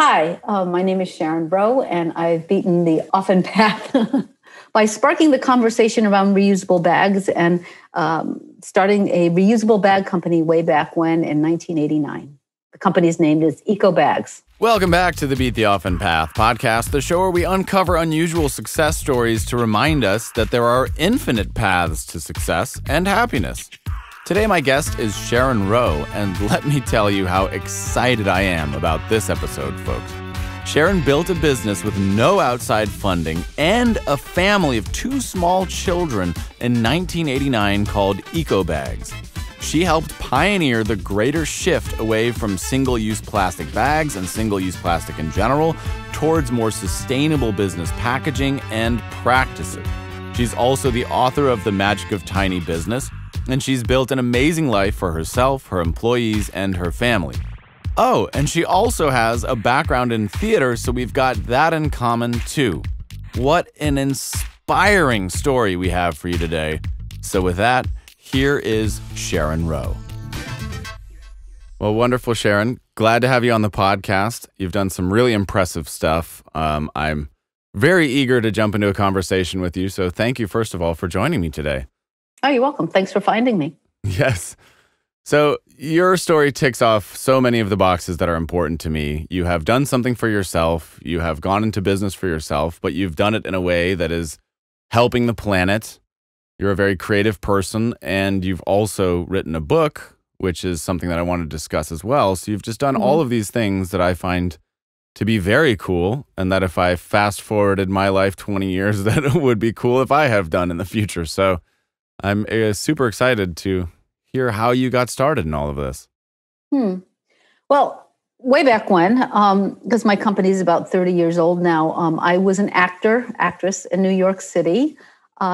Hi, my name is Sharon Rowe, and I've beaten the often path by sparking the conversation around reusable bags and starting a reusable bag company way back when in 1989. The company's name is ECOBAGS. Welcome back to the Beat the Often Path podcast, the show where we uncover unusual success stories to remind us that there are infinite paths to success and happiness. Today, my guest is Sharon Rowe, and let me tell you how excited I am about this episode, folks. Sharon built a business with no outside funding and a family of two small children in 1989 called ECOBAGS. She helped pioneer the greater shift away from single-use plastic bags and single-use plastic in general towards more sustainable business packaging and practices. She's also the author of The Magic of Tiny Business, and she's built an amazing life for herself, her employees, and her family. Oh, and she also has a background in theater, so we've got that in common too. What an inspiring story we have for you today. So with that, here is Sharon Rowe. Well, wonderful, Sharon. Glad to have you on the podcast. You've done some really impressive stuff. I'm very eager to jump into a conversation with you, so thank you, first of all, for joining me today. Oh, you're welcome. Thanks for finding me. Yes. So your story ticks off so many of the boxes that are important to me. You have done something for yourself. You have gone into business for yourself, but you've done it in a way that is helping the planet. You're a very creative person, and you've also written a book, which is something that I want to discuss as well. So you've just done all of these things that I find to be very cool, and that if I fast forwarded my life 20 years, that it would be cool if I have done in the future. So I'm super excited to hear how you got started in all of this. Well, way back when, because my company is about 30 years old now, I was an actress in New York City,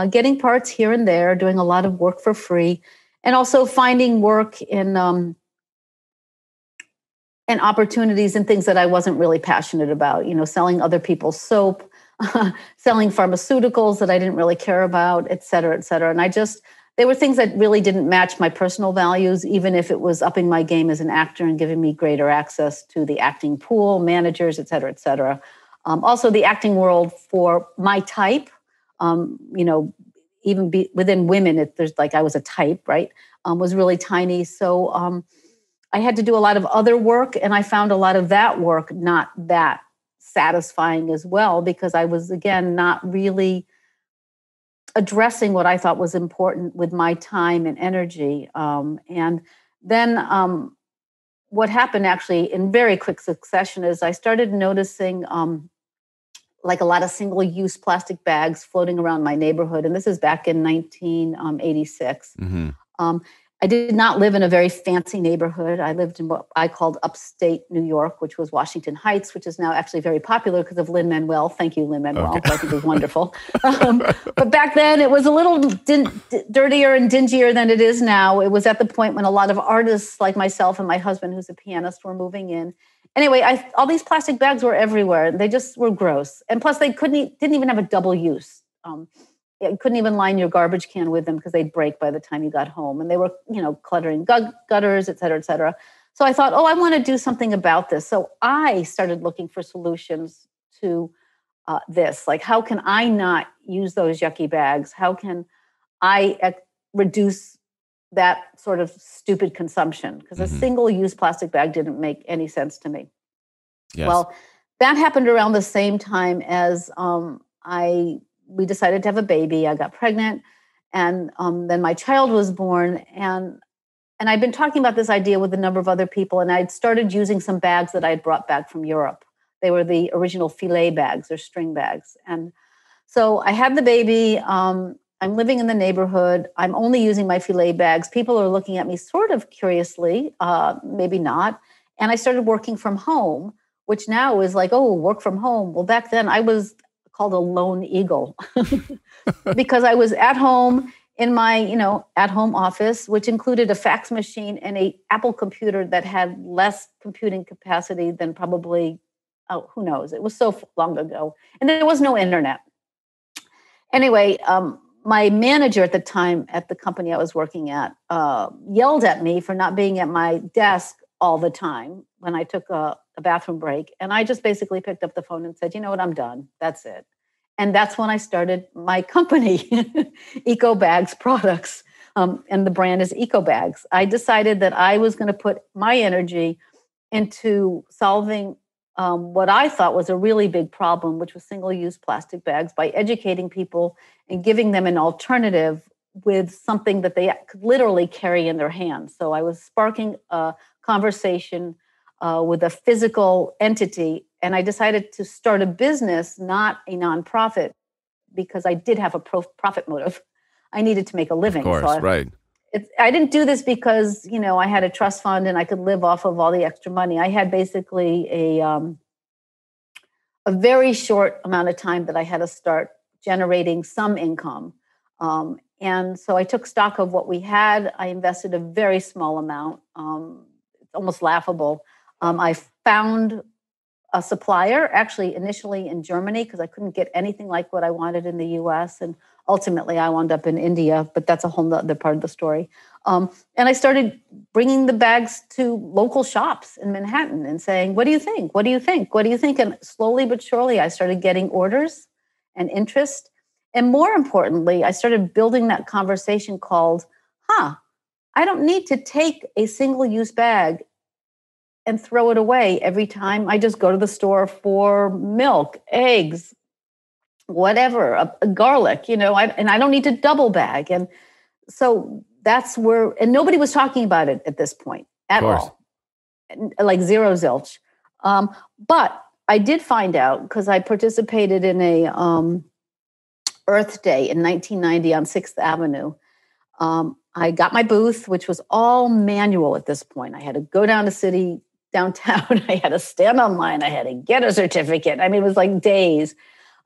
getting parts here and there, doing a lot of work for free, and also finding work in opportunities and things that I wasn't really passionate about, selling other people's soap, selling pharmaceuticals that I didn't really care about, et cetera, et cetera. And they were things that really didn't match my personal values, even if it was upping my game as an actor and giving me greater access to the acting pool, managers, et cetera, et cetera. Also, the acting world for my type, even within women, I was a type, right, was really tiny. So I had to do a lot of other work, and I found a lot of that work not that satisfying as well, because I was, again, not really addressing what I thought was important with my time and energy. And then what happened actually in very quick succession is I started noticing like a lot of single-use plastic bags floating around my neighborhood. And this is back in 1986. I did not live in a very fancy neighborhood. I lived in what I called upstate New York, which was Washington Heights, which is now actually very popular because of Lin-Manuel. Thank you, Lin-Manuel. Okay. I think it was wonderful. But back then, it was a little dirtier and dingier than it is now. It was at the point when a lot of artists like myself and my husband, who's a pianist, were moving in. Anyway, all these plastic bags were everywhere. They just were gross. And plus, they didn't even have a double use. You couldn't even line your garbage can with them because they'd break by the time you got home. And they were, cluttering gutters, et cetera, et cetera. So I thought, I want to do something about this. So I started looking for solutions to this. Like, how can I not use those yucky bags? How can I reduce that sort of stupid consumption? Because a single-use plastic bag didn't make any sense to me. Yes. Well, that happened around the same time as we decided to have a baby. I got pregnant, and then my child was born. And I'd been talking about this idea with a number of other people, and I'd started using some bags that I had brought back from Europe. They were the original filet bags or string bags. And so I had the baby. I'm living in the neighborhood. I'm only using my filet bags. People are looking at me sort of curiously, maybe not. And I started working from home, which now is like, work from home. Well, back then I was called a lone eagle because I was at home in my, at-home office, which included a fax machine and a Apple computer that had less computing capacity than probably, who knows? It was so long ago. And there was no internet. Anyway, my manager at the time at the company I was working at yelled at me for not being at my desk all the time, when I took a bathroom break. And I just basically picked up the phone and said, you know what, I'm done. That's it. And that's when I started my company, ECOBAGS Products. And the brand is ECOBAGS. I decided that I was going to put my energy into solving what I thought was a really big problem, which was single-use plastic bags, by educating people and giving them an alternative with something that they could literally carry in their hands. So I was sparking a conversation with a physical entity, and I decided to start a business, not a nonprofit, because I did have a profit motive. I needed to make a living. Of course, right. I didn't do this because, I had a trust fund and I could live off of all the extra money. I had basically a very short amount of time that I had to start generating some income. And so I took stock of what we had. I invested a very small amount. It's almost laughable. I found a supplier, actually initially in Germany, because I couldn't get anything like what I wanted in the US. And ultimately I wound up in India, but that's a whole other part of the story. And I started bringing the bags to local shops in Manhattan and saying, what do you think? What do you think? What do you think? And slowly but surely I started getting orders and interest. And more importantly, I started building that conversation called, I don't need to take a single-use bag and throw it away every time I just go to the store for milk, eggs, whatever, a garlic, and I don't need to double bag. And so that's where, and nobody was talking about it at this point at all, like zero zilch. But I did find out, because I participated in a Earth Day in 1990 on 6th Avenue. I got my booth, which was all manual at this point. I had to go down to city downtown. I had to stand online. I had to get a certificate. I mean, it was like days.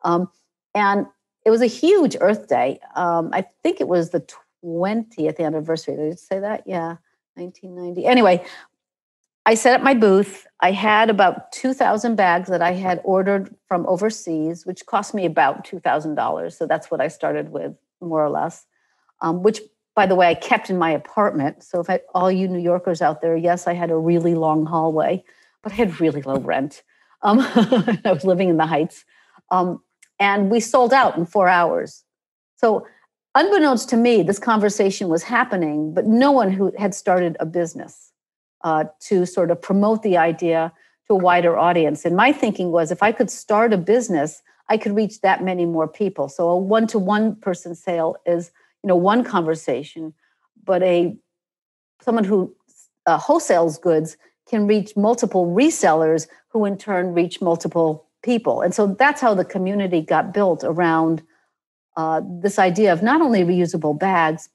And it was a huge Earth Day. I think it was the 20th anniversary. Did I say that? Yeah, 1990. Anyway, I set up my booth. I had about 2,000 bags that I had ordered from overseas, which cost me about $2,000. So that's what I started with, more or less, which, by the way, I kept in my apartment. So if all you New Yorkers out there, yes, I had a really long hallway, but I had really low rent. I was living in the Heights. And we sold out in 4 hours. So unbeknownst to me, this conversation was happening, but no one who had started a business to sort of promote the idea to a wider audience. And my thinking was, if I could start a business, I could reach that many more people. So a one-to-one person sale is, one conversation, but someone who wholesales goods can reach multiple resellers who in turn reach multiple people. And so that's how the community got built around this idea of not only reusable bags,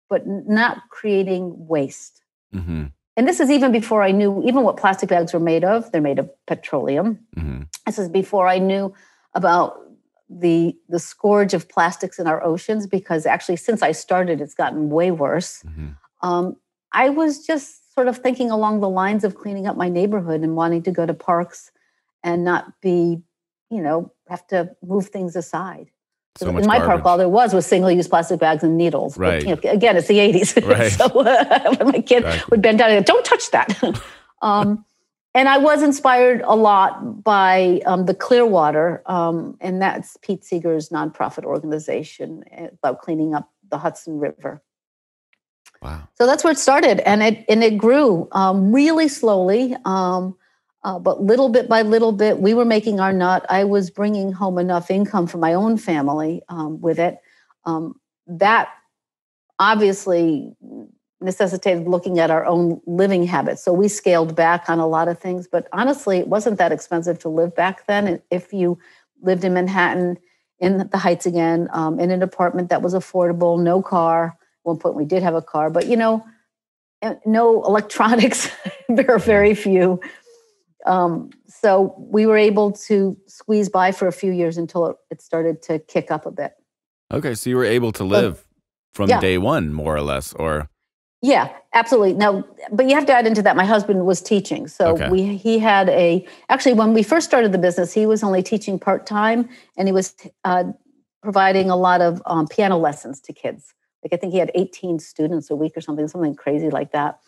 but not creating waste. Mm-hmm. And this is even before I knew even what plastic bags were made of. They're made of petroleum. Mm-hmm. This is before I knew about the scourge of plastics in our oceans, because actually since I started, it's gotten way worse. Mm-hmm. I was just sort of thinking along the lines of cleaning up my neighborhood and wanting to go to parks and not be, have to move things aside. So in my park, all there was single-use plastic bags and needles. Right. But, again, it's the 80s. Right. So when my kid would bend down and go, don't touch that. And I was inspired a lot by the Clearwater, and that's Pete Seeger's nonprofit organization about cleaning up the Hudson River. Wow. So that's where it started. And it grew really slowly. But little bit by little bit, we were making our nut. I was bringing home enough income for my own family with it. That obviously necessitated looking at our own living habits. So we scaled back on a lot of things. But honestly, it wasn't that expensive to live back then. And if you lived in Manhattan, in the Heights again, in an apartment that was affordable, no car. At one point we did have a car, but no electronics, very few. So we were able to squeeze by for a few years until it started to kick up a bit. Okay, so you were able to live from day one, more or less, or? Yeah, absolutely. Now, but you have to add into that, my husband was teaching. So he had actually when we first started the business, he was only teaching part-time, and he was providing a lot of piano lessons to kids. Like I think he had 18 students a week or something crazy like that.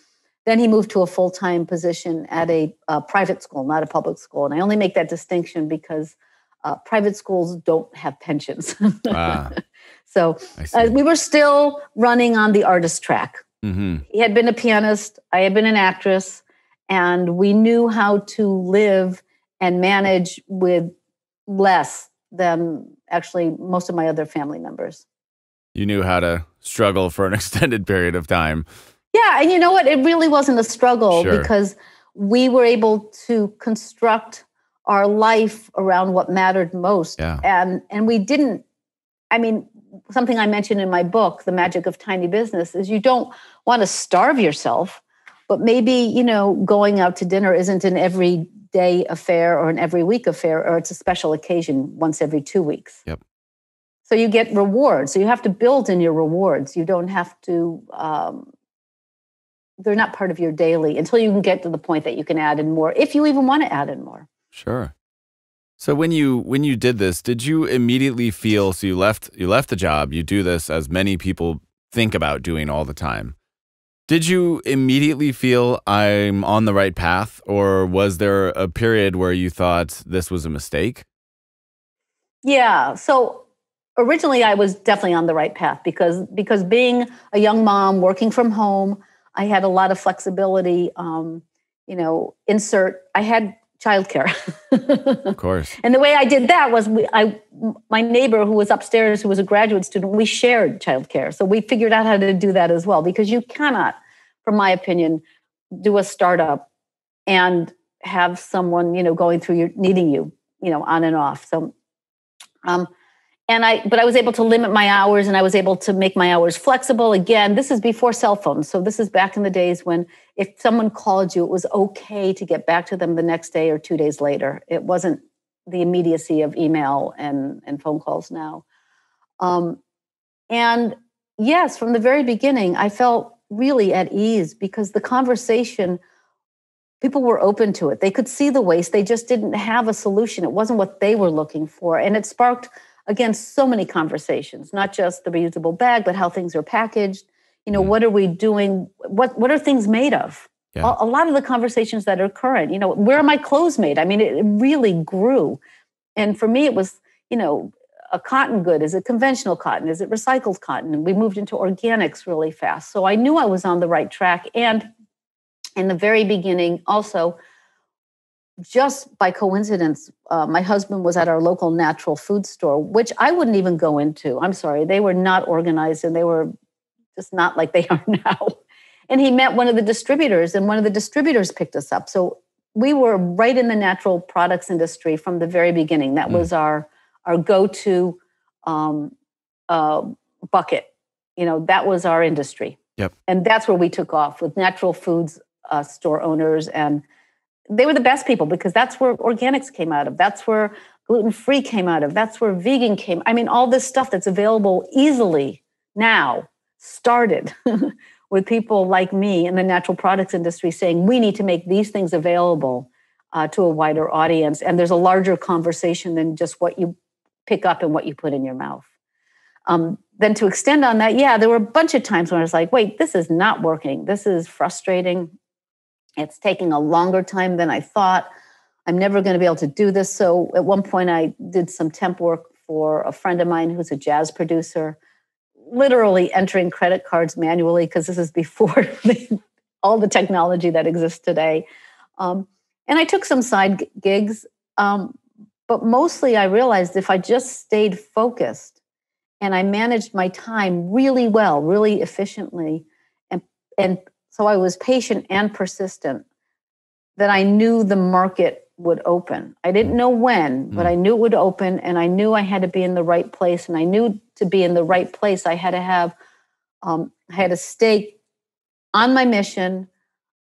Then he moved to a full-time position at a private school, not a public school. And I only make that distinction because private schools don't have pensions. Ah, So I see. we were still running on the artist track. Mm-hmm. He had been a pianist, I had been an actress, and we knew how to live and manage with less than actually most of my other family members. You knew how to struggle for an extended period of time. Yeah, and you know what? It really wasn't a struggle Sure. because we were able to construct our life around what mattered most. Yeah. And we didn't, I mean, something I mentioned in my book, The Magic of Tiny Business, is you don't want to starve yourself, but maybe, you know, going out to dinner isn't an everyday affair or an every week affair, or it's a special occasion once every 2 weeks. Yep. So you get rewards. So you have to build in your rewards. You don't have to, they're not part of your daily until you can get to the point that you can add in more, if you even want to add in more. Sure. So when you did this, did you immediately feel, so you left the job, you do this as many people think about doing all the time. Did you immediately feel I'm on the right path, or was there a period where you thought this was a mistake? Yeah. So originally I was definitely on the right path because being a young mom working from home, I had a lot of flexibility. I had childcare. Of course. And the way I did that was my neighbor who was upstairs, who was a graduate student, we shared childcare. So we figured out how to do that as well, because you cannot, from my opinion, do a startup and have someone, going through needing you, on and off. So, but I was able to limit my hours, and I was able to make my hours flexible. Again, this is before cell phones. So this is back in the days when if someone called you, it was okay to get back to them the next day or 2 days later. It wasn't the immediacy of email and phone calls now. And yes, from the very beginning, I felt really at ease because the conversation, people were open to it. They could see the waste. They just didn't have a solution. It wasn't what they were looking for. And it sparked, again, so many conversations, not just the reusable bag, but how things are packaged. What are we doing? What are things made of? Yeah. A lot of the conversations that are current, where are my clothes made? I mean, it really grew. And for me, it was, a cotton good. Is it conventional cotton? Is it recycled cotton? And we moved into organics really fast. So I knew I was on the right track. And in the very beginning, also, just by coincidence, my husband was at our local natural food store, which I wouldn't even go into. I'm sorry. They were not organized, and they were just not like they are now. And he met one of the distributors, and one of the distributors picked us up. So we were right in the natural products industry from the very beginning. That was our go-to bucket. That was our industry. Yep. And that's where we took off with natural foods store owners. And they were the best people because that's where organics came out of. That's where gluten-free came out of. That's where vegan came. I mean, all this stuff that's available easily now started with people like me in the natural products industry saying, we need to make these things available to a wider audience. And there's a larger conversation than just what you pick up and what you put in your mouth. Then to extend on that, there were a bunch of times when I was like, wait, this is not working. This is frustrating. It's taking a longer time than I thought. I'm never going to be able to do this. So at one point I did some temp work for a friend of mine who's a jazz producer, literally entering credit cards manually because this is before all the technology that exists today. And I took some side gigs, but mostly I realized if I just stayed focused and I managed my time really well, really efficiently, and so I was patient and persistent, that I knew the market would open. I didn't know when, but I knew it would open, and I knew I had to be in the right place. And I knew to be in the right place, I had to have, I had to stay on my mission.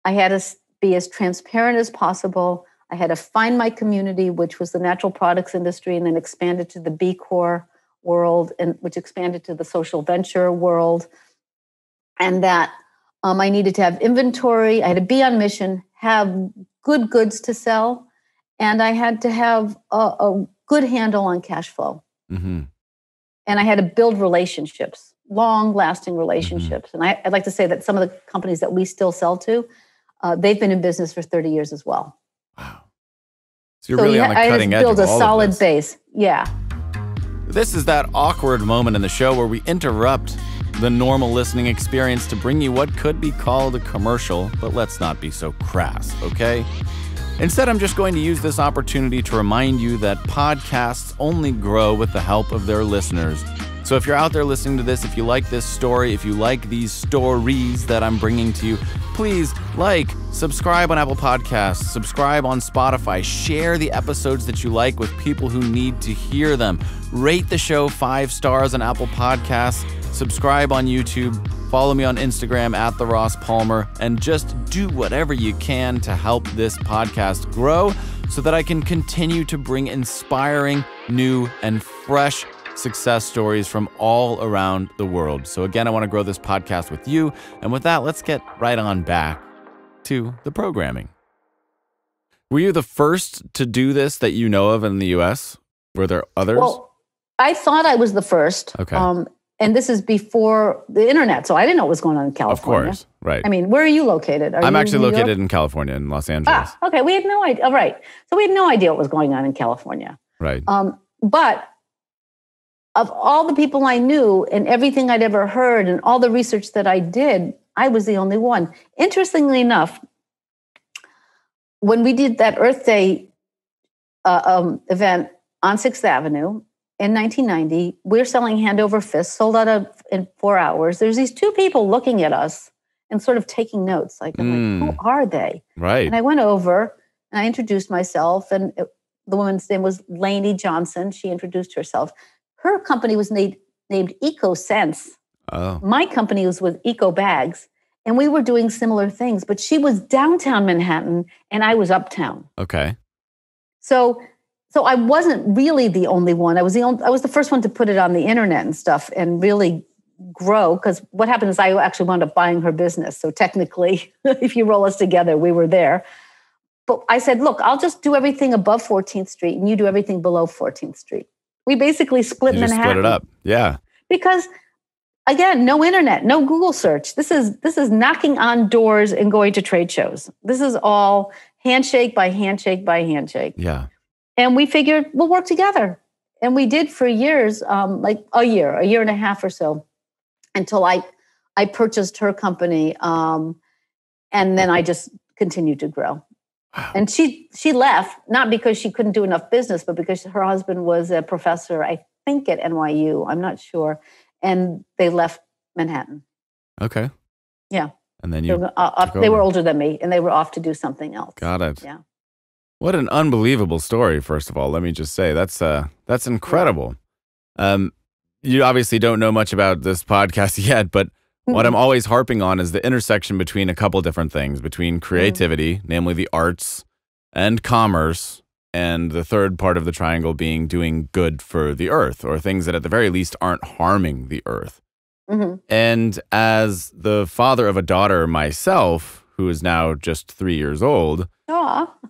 I had to be as transparent as possible. I had to find my community, which was the natural products industry, and then expanded to the B Corp world, and which expanded to the social venture world. And that I needed to have inventory. I had to be on mission, have good goods to sell, and I had to have a good handle on cash flow. Mm-hmm. And I had to build relationships, long-lasting relationships. Mm-hmm. And I'd like to say that some of the companies that we still sell to, They've been in business for 30 years as well. Wow. So you're really on the cutting edge of all of this. I built a solid base. Yeah. This is that awkward moment in the show where we interrupt the normal listening experience to bring you what could be called a commercial, but let's not be so crass, okay? Instead, I'm just going to use this opportunity to remind you that podcasts only grow with the help of their listeners. So if you're out there listening to this, if you like this story, if you like these stories that I'm bringing to you, please subscribe on Apple Podcasts, subscribe on Spotify, share the episodes that you like with people who need to hear them. Rate the show 5 stars on Apple Podcasts, subscribe on YouTube, follow me on Instagram at The Ross Palmer, and just do whatever you can to help this podcast grow so that I can continue to bring inspiring, new, and fresh success stories from all around the world. So again, I want to grow this podcast with you. And with that, let's get right on back to the programming. Were you the first to do this that you know of in the U.S.? Were there others? Well, I thought I was the first. Okay. And this is before the internet, so I didn't know what was going on in California. Of course, right. I mean, where are you located? I'm actually located in California, in Los Angeles. Okay. We had no idea. Right. So we had no idea what was going on in California. Right. But of all the people I knew and everything I'd ever heard and all the research that I did, I was the only one. Interestingly enough, when we did that Earth Day event on 6th Avenue in 1990, we're selling hand over fist, sold out in 4 hours. There's these 2 people looking at us and sort of taking notes. I'm like, who are they? Right. And I went over and I introduced myself, and the woman's name was Lainey Johnson. She introduced herself. Her company was named EcoSense. Oh. My company was with ECOBAGS, and we were doing similar things, but she was downtown Manhattan and I was uptown. Okay. So I wasn't really the only one. I was the first one to put it on the internet and stuff and really grow, because what happened is I actually wound up buying her business. So technically, if you roll us together, we were there. But I said, look, I'll just do everything above 14th Street and you do everything below 14th Street. We basically split Manhattan. Split it up. Yeah. Because again, no internet, no Google search. This is knocking on doors and going to trade shows. This is all handshake by handshake by handshake. Yeah. And we figured we'll work together. And we did for years, like a year and a half or so, until I purchased her company. And then I just continued to grow. Wow. And she left, not because she couldn't do enough business, but because her husband was a professor, I think at NYU, I'm not sure. And they left Manhattan. Okay. Yeah. And then they were older than me, and they were off to do something else. Got it. Yeah. What an unbelievable story, first of all. Let me just say, that's incredible. You obviously don't know much about this podcast yet, but what I'm always harping on is the intersection between a couple different things, between creativity, namely the arts, and commerce, and the third part of the triangle being doing good for the earth, or things that at the very least aren't harming the earth. Mm-hmm. And as the father of a daughter myself, who is now just 3 years old,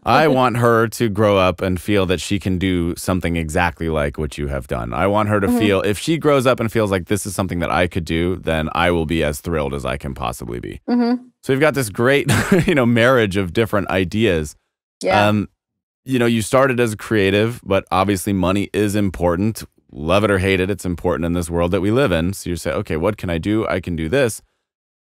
I want her to grow up and feel that she can do something exactly like what you have done. I want her to feel, if she grows up and feels like this is something that I could do, then I will be as thrilled as I can possibly be. Mm-hmm. So we've got this great, marriage of different ideas. Yeah. You started as a creative, but obviously money is important. Love it or hate it, it's important in this world that we live in. So you say, okay, what can I do? I can do this.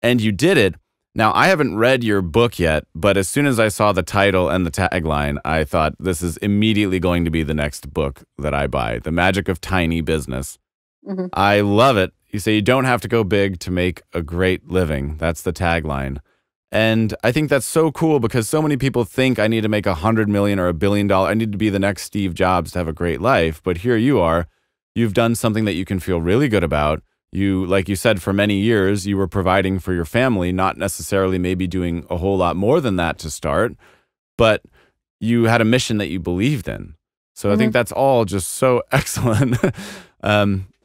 And you did it. Now, I haven't read your book yet, but as soon as I saw the title and the tagline, I thought this is immediately going to be the next book that I buy, The Magic of Tiny Business. Mm-hmm. I love it. You say you don't have to go big to make a great living. That's the tagline. And I think that's so cool because so many people think I need to make $100 million or $1 billion. I need to be the next Steve Jobs to have a great life. But here you are. You've done something that you can feel really good about. You, like you said, for many years, you were providing for your family, not necessarily maybe doing a whole lot more than that to start, but you had a mission that you believed in. So I think that's all just so excellent.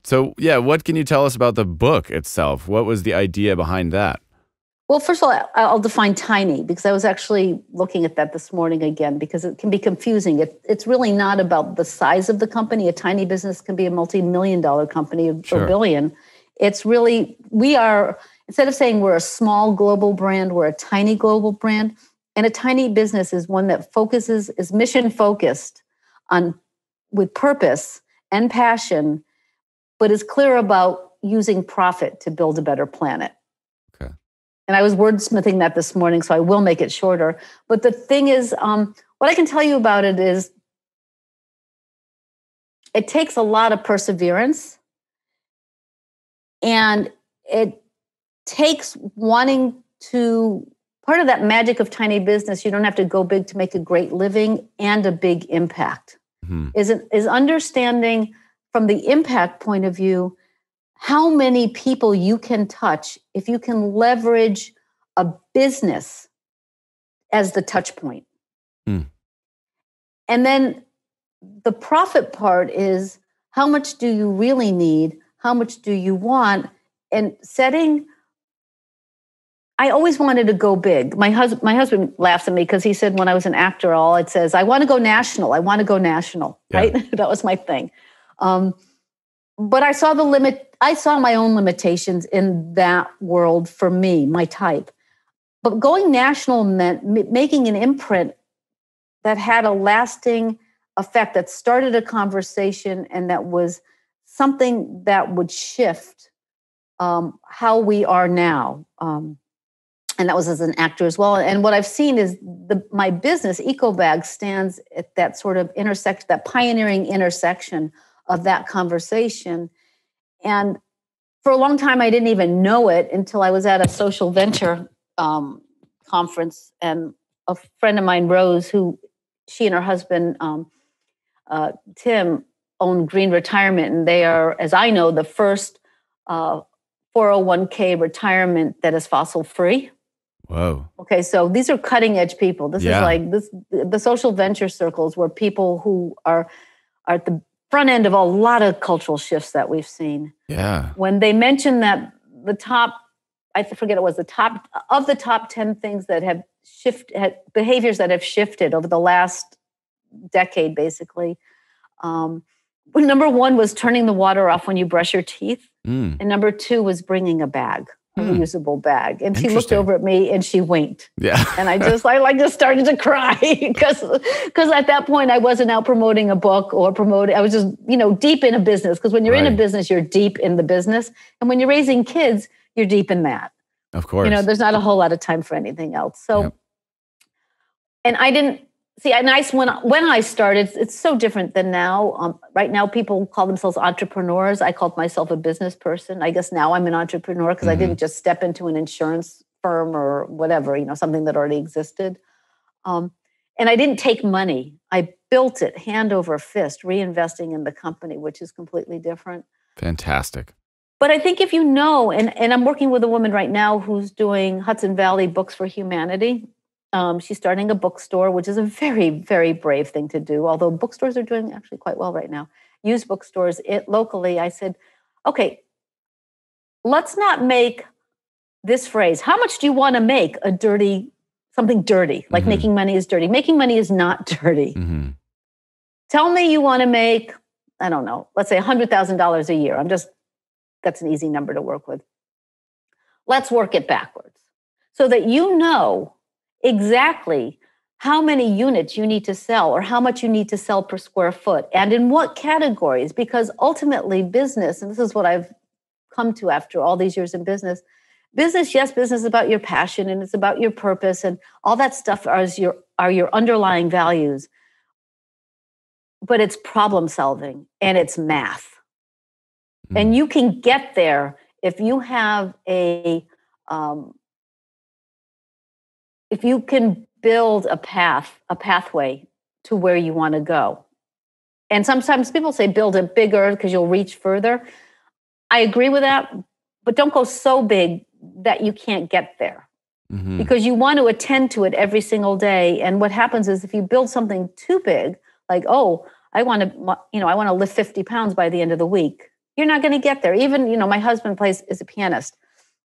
So yeah, what can you tell us about the book itself? What was the idea behind that? Well, first of all, I'll define tiny, because I was actually looking at that this morning again, because it can be confusing. It's really not about the size of the company. A tiny business can be a multi-million-dollar company or billion. It's really, we are, instead of saying we're a small global brand, we're a tiny global brand. And a tiny business is one that is mission focused on with purpose and passion, but is clear about using profit to build a better planet. Okay. And I was wordsmithing that this morning, so I will make it shorter. But the thing is, what I can tell you about it is it takes a lot of perseverance, and it takes wanting to, part of that magic of tiny business, you don't have to go big to make a great living and a big impact, is understanding from the impact point of view how many people you can touch if you can leverage a business as the touch point. And then the profit part is how much do you really need? How much do you want? And setting, I always wanted to go big. My husband laughs at me because he said when I was an actor, all it says, I want to go national. I want to go national, right? That was my thing. But I saw my own limitations in that world for me, my type. But going national meant making an imprint that had a lasting effect, that started a conversation, and that was something that would shift how we are now. And that was as an actor as well. And what I've seen is my business, ECOBAGS, stands at that sort of intersection, that pioneering intersection of that conversation. And for a long time, I didn't even know it until I was at a social venture conference. And a friend of mine, Rose, she and her husband, Tim, own Green Retirement. And they are, as I know, the first 401k retirement that is fossil free. Whoa. Okay, so these are cutting edge people. This is like the social venture circles where people who are at the front end of a lot of cultural shifts that we've seen. Yeah. When they mentioned that the top, I forget it was the top 10 things that have shifted, behaviors that have shifted over the last decade, basically. Number one was turning the water off when you brush your teeth. And number two was bringing a bag. A reusable bag. And she looked over at me and she winked. Yeah. And I just started to cry because at that point I wasn't out promoting a book or I was just, deep in a business. Because when you're in a business, you're deep in the business. And when you're raising kids, you're deep in that. Of course. There's not a whole lot of time for anything else. So, and I didn't, when I started, it's so different than now. Right now, people call themselves entrepreneurs. I called myself a business person. I guess now I'm an entrepreneur because I didn't just step into an insurance firm or whatever, something that already existed. And I didn't take money. I built it hand over fist, reinvesting in the company, which is completely different. Fantastic. But I think if you know, and I'm working with a woman right now who's doing Hudson Valley Books for Humanity. She's starting a bookstore, which is a very, very brave thing to do, although bookstores are doing actually quite well right now. Used bookstores locally. I said, okay, let's not make this phrase, how much do you want to make something dirty, like making money is dirty. Making money is not dirty. Tell me you want to make, I don't know, let's say $100,000 a year. That's an easy number to work with. Let's work it backwards so that you know exactly how many units you need to sell or how much you need to sell per square foot and in what categories, because ultimately business, and this is what I've come to after all these years in business, business is about your passion and it's about your purpose and all that stuff are your underlying values, but it's problem solving and it's math. And you can get there if you have if you can build a pathway to where you want to go. And sometimes people say build it bigger because you'll reach further. I agree with that, but don't go so big that you can't get there because you want to attend to it every single day. And what happens is if you build something too big, like, I want to lift 50 pounds by the end of the week, you're not going to get there. Even, my husband is a pianist.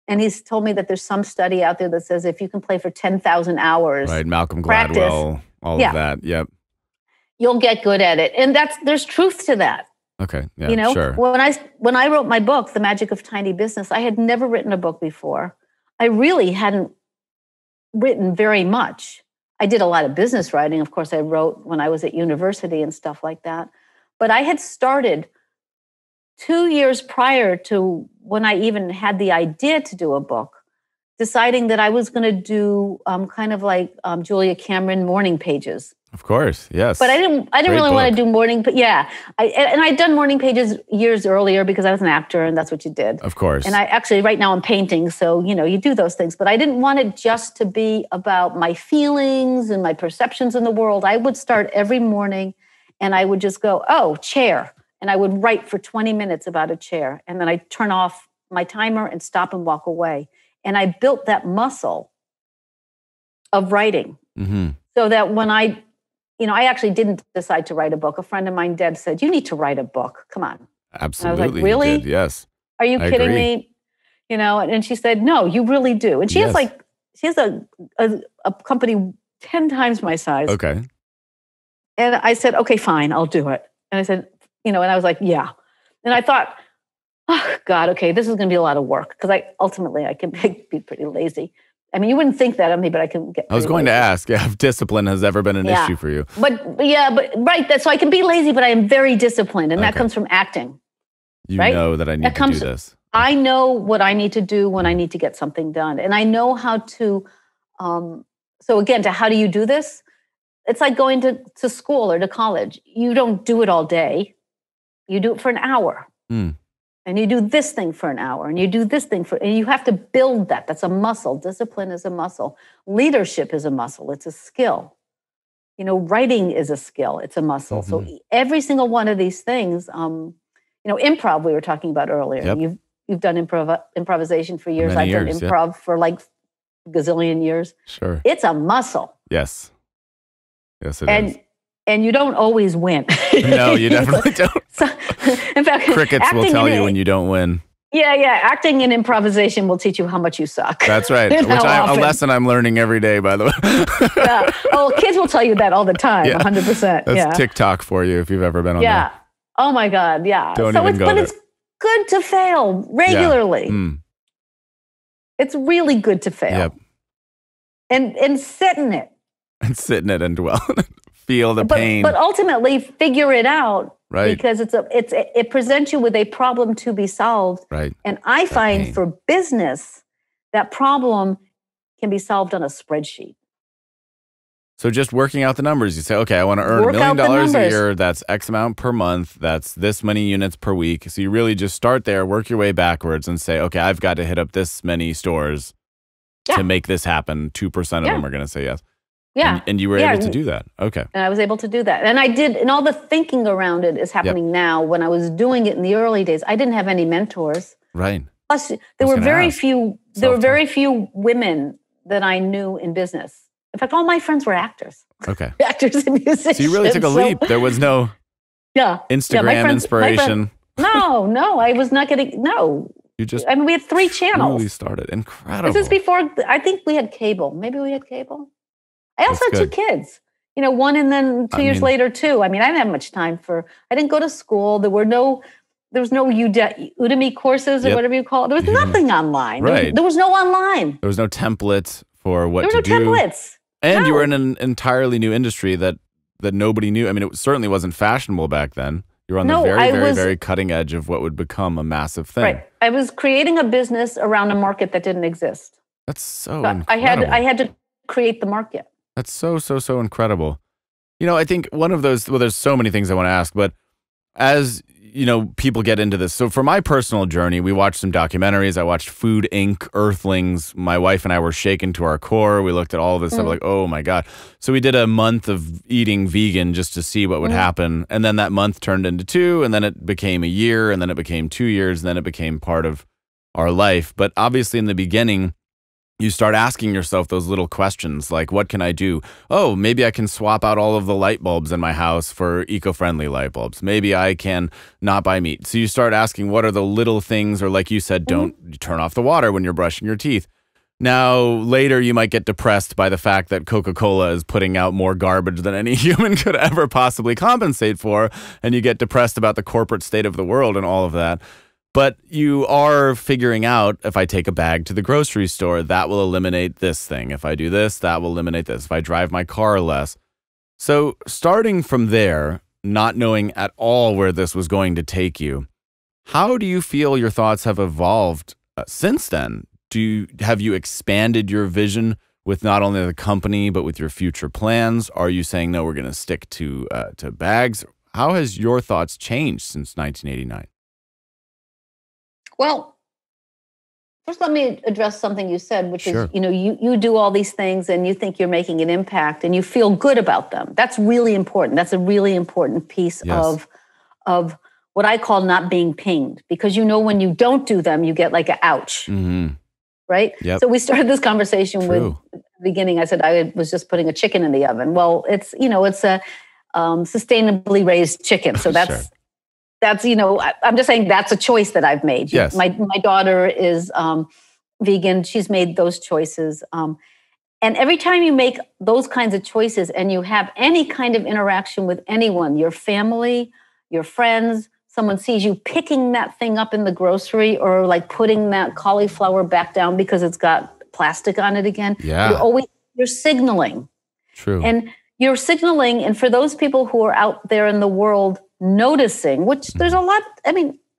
And he's told me that there's some study out there that says if you can play for 10,000 hours, right? Malcolm Gladwell, all of that. Yep. You'll get good at it. And there's truth to that. Okay. Yeah, sure. When I wrote my book, The Magic of Tiny Business, I had never written a book before. I really hadn't written very much. I did a lot of business writing. Of course, I wrote when I was at university and stuff like that. But I had started 2 years prior to when I even had the idea to do a book, deciding that I was going to do kind of like Julia Cameron morning pages. Of course, yes. But I didn't really want to do morning. Yeah, and I'd done morning pages years earlier because I was an actor, and that's what you did. Of course. And I actually right now I'm painting, so you do those things. But I didn't want it just to be about my feelings and my perceptions in the world. I would start every morning, and I would just go, oh, chair, and I would write for 20 minutes about a chair, and then I'd turn off my timer and stop and walk away. And I built that muscle of writing, so that when I actually didn't decide to write a book. A friend of mine, Deb, said, you need to write a book. Come on. Absolutely. And I was like, really? Did, yes. Are you kidding me? And she said, no, you really do. And she has a company 10 times my size. Okay. And I said, okay, fine, I'll do it. And I said, and I was like, yeah. And I thought, oh God, okay, this is going to be a lot of work because I can be pretty lazy. I mean, you wouldn't think that of me, but I can get. I was going to ask if discipline has ever been an issue for you. But right. So I can be lazy, but I am very disciplined, and that comes from acting. You know that I need to do this. I know what I need to do when I need to get something done, and I know how to. So again, how do you do this? It's like going to school or to college. You don't do it all day. You do it for an hour. And you do this thing for an hour, and you do this thing and you have to build that. That's a muscle. Discipline is a muscle. Leadership is a muscle. It's a skill. Writing is a skill. It's a muscle. So every single one of these things, improv we were talking about earlier. Yep. You've done improvisation for years. I've done improv for like a gazillion years. Sure. It's a muscle. Yes. Yes, it is. And you don't always win. No, you definitely don't. So, in fact, crickets will tell you when you don't win. Yeah. Acting and improvisation will teach you how much you suck. That's right. Which a lesson I'm learning every day, by the way. Yeah. Oh, kids will tell you that all the time, 100%. That's TikTok for you if you've ever been on there. Oh my God, yeah. It's good to fail regularly. Yeah. It's really good to fail. Yep. And sit in it. And sit in it and dwell in it. Feel the pain. But ultimately figure it out. Right. Because it presents you with a problem to be solved. Right. And I find for business, that problem can be solved on a spreadsheet. So just working out the numbers, you say, okay, I want to earn $1 million a year. That's X amount per month. That's this many units per week. So you really just start there, work your way backwards and say, okay, I've got to hit up this many stores to make this happen. 2% of them are going to say yes. Yeah. And you were able to do that. Okay. And I was able to do that. And I did, and all the thinking around it is happening now. When I was doing it in the early days, I didn't have any mentors. Right. Plus, there were very few women that I knew in business. In fact, all my friends were actors. Okay. Actors and musicians. So you really took a leap. There was no Instagram inspiration. No, I was not getting, You just we had 3 channels. Really started. Incredible. This is before, I think we had cable. Maybe we had cable. I also had 2 kids. 1 and then 2 years later, 2. I didn't have much time I didn't go to school. There was no Udemy courses or whatever you call it. There was nothing online. Right. There was no online. There was no template for what to do. There were no templates. And you were in an entirely new industry that nobody knew. It certainly wasn't fashionable back then. You were on the very cutting edge of what would become a massive thing. Right. I was creating a business around a market that didn't exist. That's so incredible. I had to create the market. That's so incredible. I think one of those, there's so many things I want to ask, but as, people get into this. So for my personal journey, we watched some documentaries. I watched Food Inc., Earthlings. My wife and I were shaken to our core. We looked at all of this stuff like, oh my God. So we did a month of eating vegan just to see what would happen. And then that month turned into 2, and then it became a year, and then it became 2 years, and then it became part of our life. But obviously in the beginning, you start asking yourself those little questions like, what can I do? Oh, maybe I can swap out all of the light bulbs in my house for eco-friendly light bulbs. Maybe I can not buy meat. So you start asking, what are the little things? Or like you said, don't turn off the water when you're brushing your teeth. Now, later you might get depressed by the fact that Coca-Cola is putting out more garbage than any human could ever possibly compensate for. And you get depressed about the corporate state of the world and all of that. But you are figuring out, if I take a bag to the grocery store, that will eliminate this thing. If I do this, that will eliminate this. If I drive my car less. So starting from there, not knowing at all where this was going to take you, how do you feel your thoughts have evolved since then? Have you expanded your vision with not only the company, but with your future plans? Are you saying, no, we're going to stick to bags? How has your thoughts changed since 1989? Well, first let me address something you said, which Sure. is, you do all these things and you think you're making an impact and you feel good about them. That's really important. That's a really important piece Yes. of what I call not being pinged, because when you don't do them, you get like a ouch, Mm-hmm. right? Yep. So we started this conversation with, at the beginning, I said I was just putting a chicken in the oven. Well, it's a sustainably raised chicken. So that's, Sure. I'm just saying that's a choice that I've made. Yes. My daughter is vegan. She's made those choices. And every time you make those kinds of choices and you have any kind of interaction with anyone, your family, your friends, someone sees you picking that thing up in the grocery or like putting that cauliflower back down because it's got plastic on it again. Yeah. You're signaling. True. And you're signaling, and for those people who are out there in the world noticing, which there's a lot,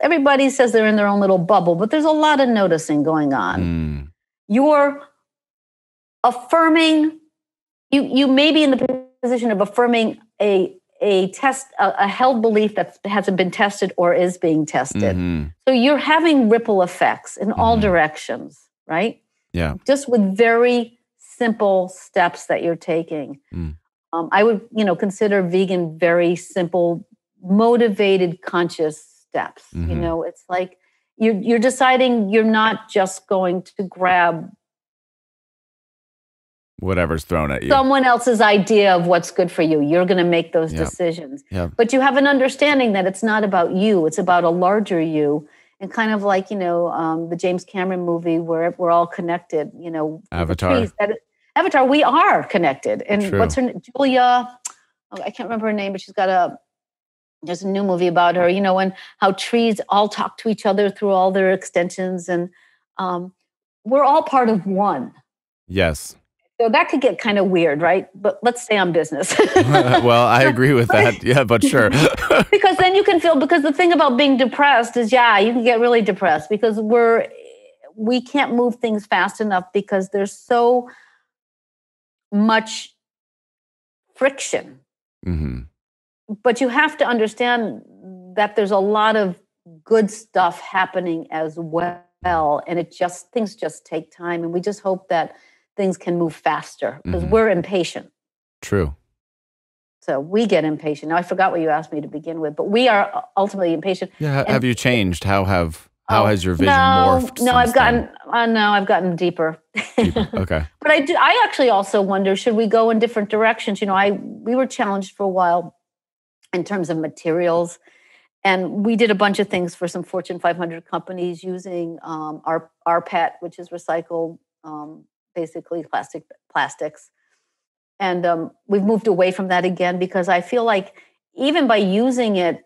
everybody says they're in their own little bubble, but there's a lot of noticing going on. You're affirming, you may be in the position of affirming a held belief that hasn't been tested or is being tested. Mm-hmm. So you're having ripple effects in all directions, right? Yeah. Just with very simple steps that you're taking. I would, consider vegan very simple, motivated, conscious steps. It's like you're deciding you're not just going to grab whatever's thrown at you, someone else's idea of what's good for you. You're going to make those decisions. Yep. But you have an understanding that it's not about you. It's about a larger you. And kind of like, the James Cameron movie where we're all connected, Avatar. Avatar, we are connected. And True. What's her name? Julia, I can't remember her name, but she's got there's a new movie about her, and how trees all talk to each other through all their extensions. And we're all part of one. Yes. So that could get kind of weird, right? But let's stay on business. Well, I agree with that. Yeah, but sure. Because then you can because the thing about being depressed is, you can get really depressed because we can't move things fast enough because there's so much friction. Mm-hmm. But you have to understand that there's a lot of good stuff happening as well. And things just take time. And we just hope that things can move faster because we're impatient. True. So we get impatient. Now I forgot what you asked me to begin with, but we are ultimately impatient. Yeah. Have you changed? How has your vision morphed? No, I've gotten deeper. Deeper. Okay. But I actually also wonder, should we go in different directions? We were challenged for a while in terms of materials. And we did a bunch of things for some Fortune 500 companies using our PET, which is recycled, basically plastics. And we've moved away from that again because I feel like even by using it,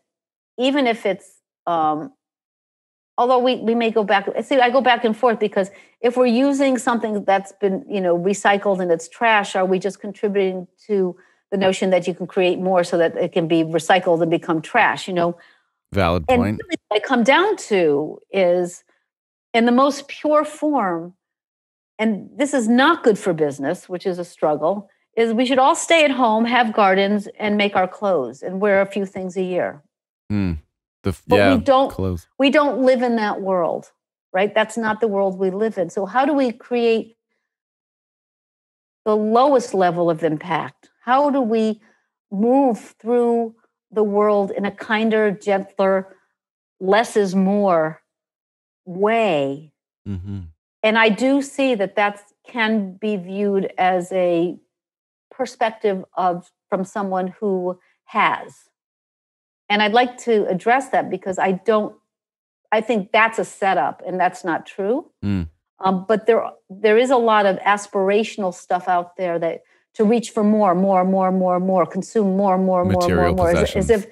even if it's, although we may go back, I go back and forth because if we're using something that's been, recycled and it's trash, are we just contributing to the notion that you can create more so that it can be recycled and become trash, Valid point. And really what I come down to is in the most pure form, and this is not good for business, which is a struggle, is we should all stay at home, have gardens, and make our clothes and wear a few things a year. But we don't live in that world, right? That's not the world we live in. So how do we create the lowest level of impact? How do we move through the world in a kinder, gentler, less is more way? Mm-hmm. And I do see that can be viewed as a perspective from someone who has. And I'd like to address that because I think that's a setup and that's not true. But there is a lot of aspirational stuff out there that to reach for more, consume more, Material more, possessions. as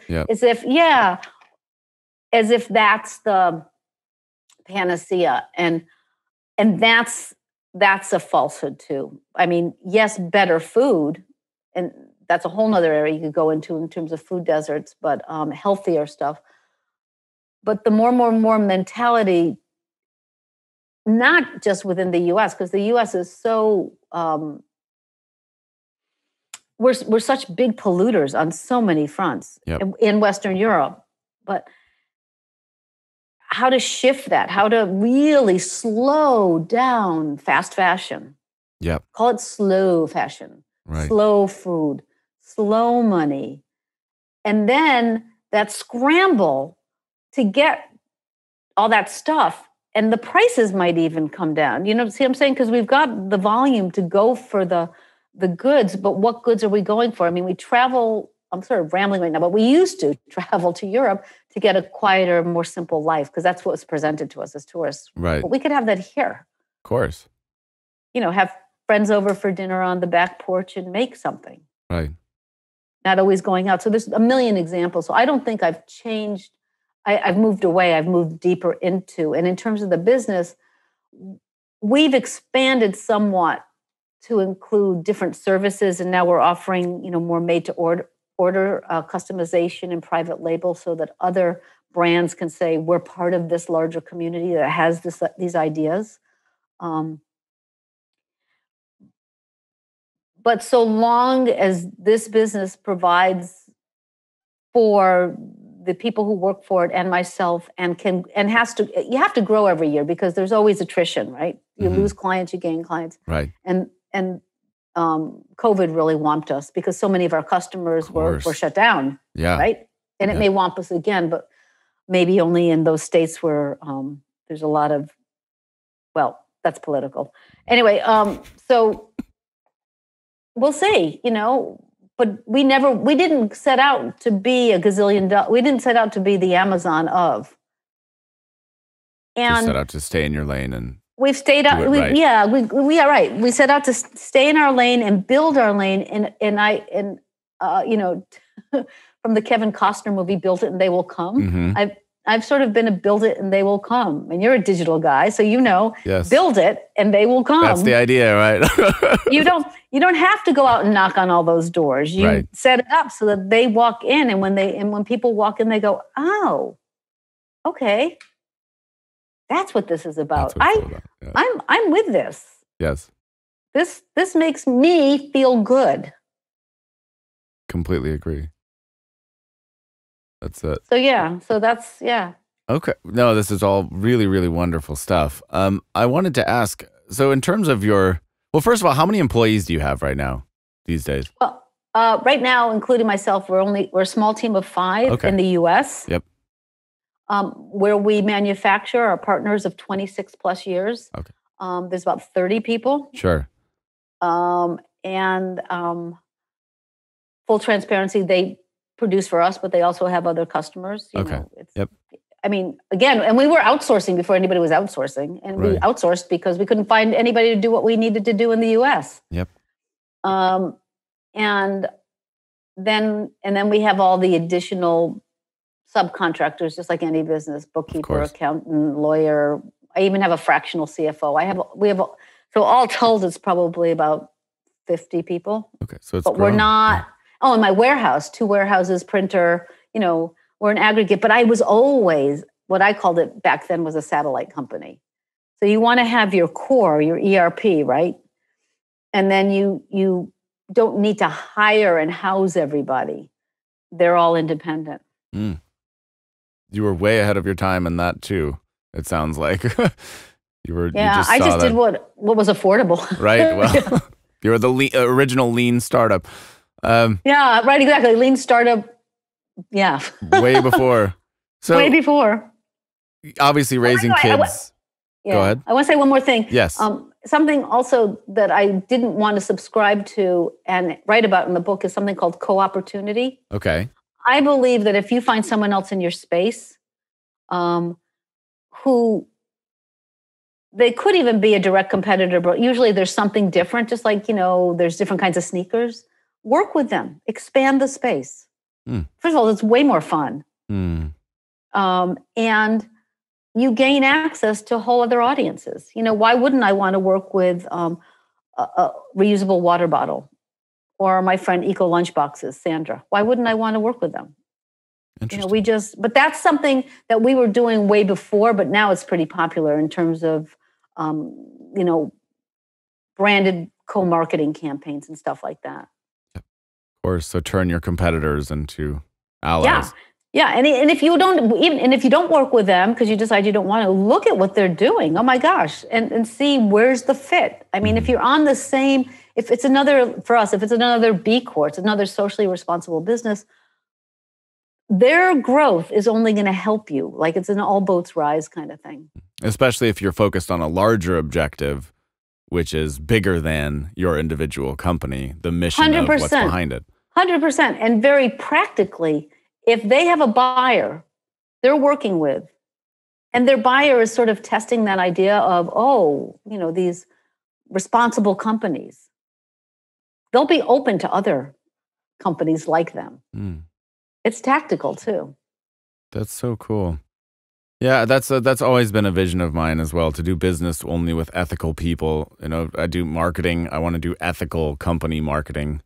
if that's the panacea. And that's a falsehood too. I mean, yes, better food, and that's a whole nother area you could go into in terms of food deserts, but healthier stuff. But the more mentality, not just within the U.S., because the U.S. is so we're such big polluters on so many fronts in Western Europe, but how to shift that, how to really slow down fast fashion. Yep. Call it slow fashion, right. Slow food, slow money. And then that scramble to get all that stuff, and the prices might even come down. You know, see what I'm saying? Because we've got the volume to go for the goods, but what goods are we going for? I mean, we travel, I'm sort of rambling right now, but we used to travel to Europe to get a quieter, more simple life, because that's what was presented to us as tourists. Right. But we could have that here. Of course. You know, have friends over for dinner on the back porch and make something. Right. Not always going out. So there's a million examples. So I don't think I've changed. I've moved away. I've moved deeper into. And in terms of the business, we've expanded somewhat to include different services. And now we're offering, more made to order customization and private label, so that other brands can say, we're part of this larger community that has these ideas. But so long as this business provides for the people who work for it and myself, and you have to grow every year, because there's always attrition, right? You lose clients, you gain clients. Right. And COVID really whomped us, because so many of our customers were shut down. Yeah. Right. And it may whomp us again, but maybe only in those states where there's a lot of, well, that's political. Anyway, so we'll see, but we didn't set out to be a gazillion. We didn't set out to be the Amazon of. And you set out to stay in your lane, and we've stayed out. Right. We are right. We set out to stay in our lane and build our lane. And from the Kevin Costner movie, Build It and They Will Come. I've sort of been a build it and they will come. And you're a digital guy, so yes. Build it and they will come. That's the idea, right? You don't have to go out and knock on all those doors. You set it up so that they walk in, and when people walk in, they go, oh, okay, that's what this is about. I'm with this. Yes. This makes me feel good. Completely agree. That's it. So Okay. No, this is all really, really wonderful stuff. I wanted to ask, so in terms of first of all, how many employees do you have right now these days? Well, right now, including myself, we're a small team of 5 in the U.S. Yep. Where we manufacture, our partners of 26 plus years. Okay. There's about 30 people. Sure. And full transparency, they produce for us, but they also have other customers. Yep. I mean, again, and we were outsourcing before anybody was outsourcing, and we outsourced because we couldn't find anybody to do what we needed to do in the U.S. Yep. And then we have all the additional subcontractors, just like any business: bookkeeper, accountant, lawyer. I even have a fractional CFO. So all told, it's probably about 50 people. Okay, so it's but we're not. Yeah. Oh, in my warehouse, 2 warehouses, printer. We're an aggregate. But I was always, what I called it back then, was a satellite company. So you want to have your core, your ERP, right? And then you don't need to hire and house everybody. They're all independent. Mm. You were way ahead of your time in that too. It sounds like you were. Yeah, I just did what was affordable. Right. Well, you were the original lean startup. Yeah. Right. Exactly. Lean startup. Yeah. Way before. So way before. Obviously, raising kids. Go ahead. I want to say one more thing. Yes. Something also that I didn't want to subscribe to and write about in the book is something called co-opportunity. Okay. I believe that if you find someone else in your space, who they could even be a direct competitor, but usually there's something different, just like, there's different kinds of sneakers. Work with them, expand the space. First of all, it's way more fun. And you gain access to whole other audiences. Why wouldn't I want to work with a reusable water bottle or my friend Eco Lunchboxes, Sandra? Why wouldn't I want to work with them? Interesting. But that's something that we were doing way before, but now it's pretty popular in terms of, branded co-marketing campaigns and stuff like that. Of course. So turn your competitors into allies. Yeah. Yeah, and if you don't work with them because you decide you don't want to, look at what they're doing. Oh my gosh, and see where's the fit. I mean, if you're on the same, if it's another B Corp, it's another socially responsible business, their growth is only going to help you. Like it's an all boats rise kind of thing. Especially if you're focused on a larger objective, which is bigger than your individual company, the mission 100%. Of what's behind it. 100%, and very practically. If they have a buyer they're working with, and their buyer is sort of testing that idea of, these responsible companies, they'll be open to other companies like them. It's tactical too. That's so cool. Yeah, that's always been a vision of mine as well, to do business only with ethical people. I do marketing. I want to do ethical company marketing.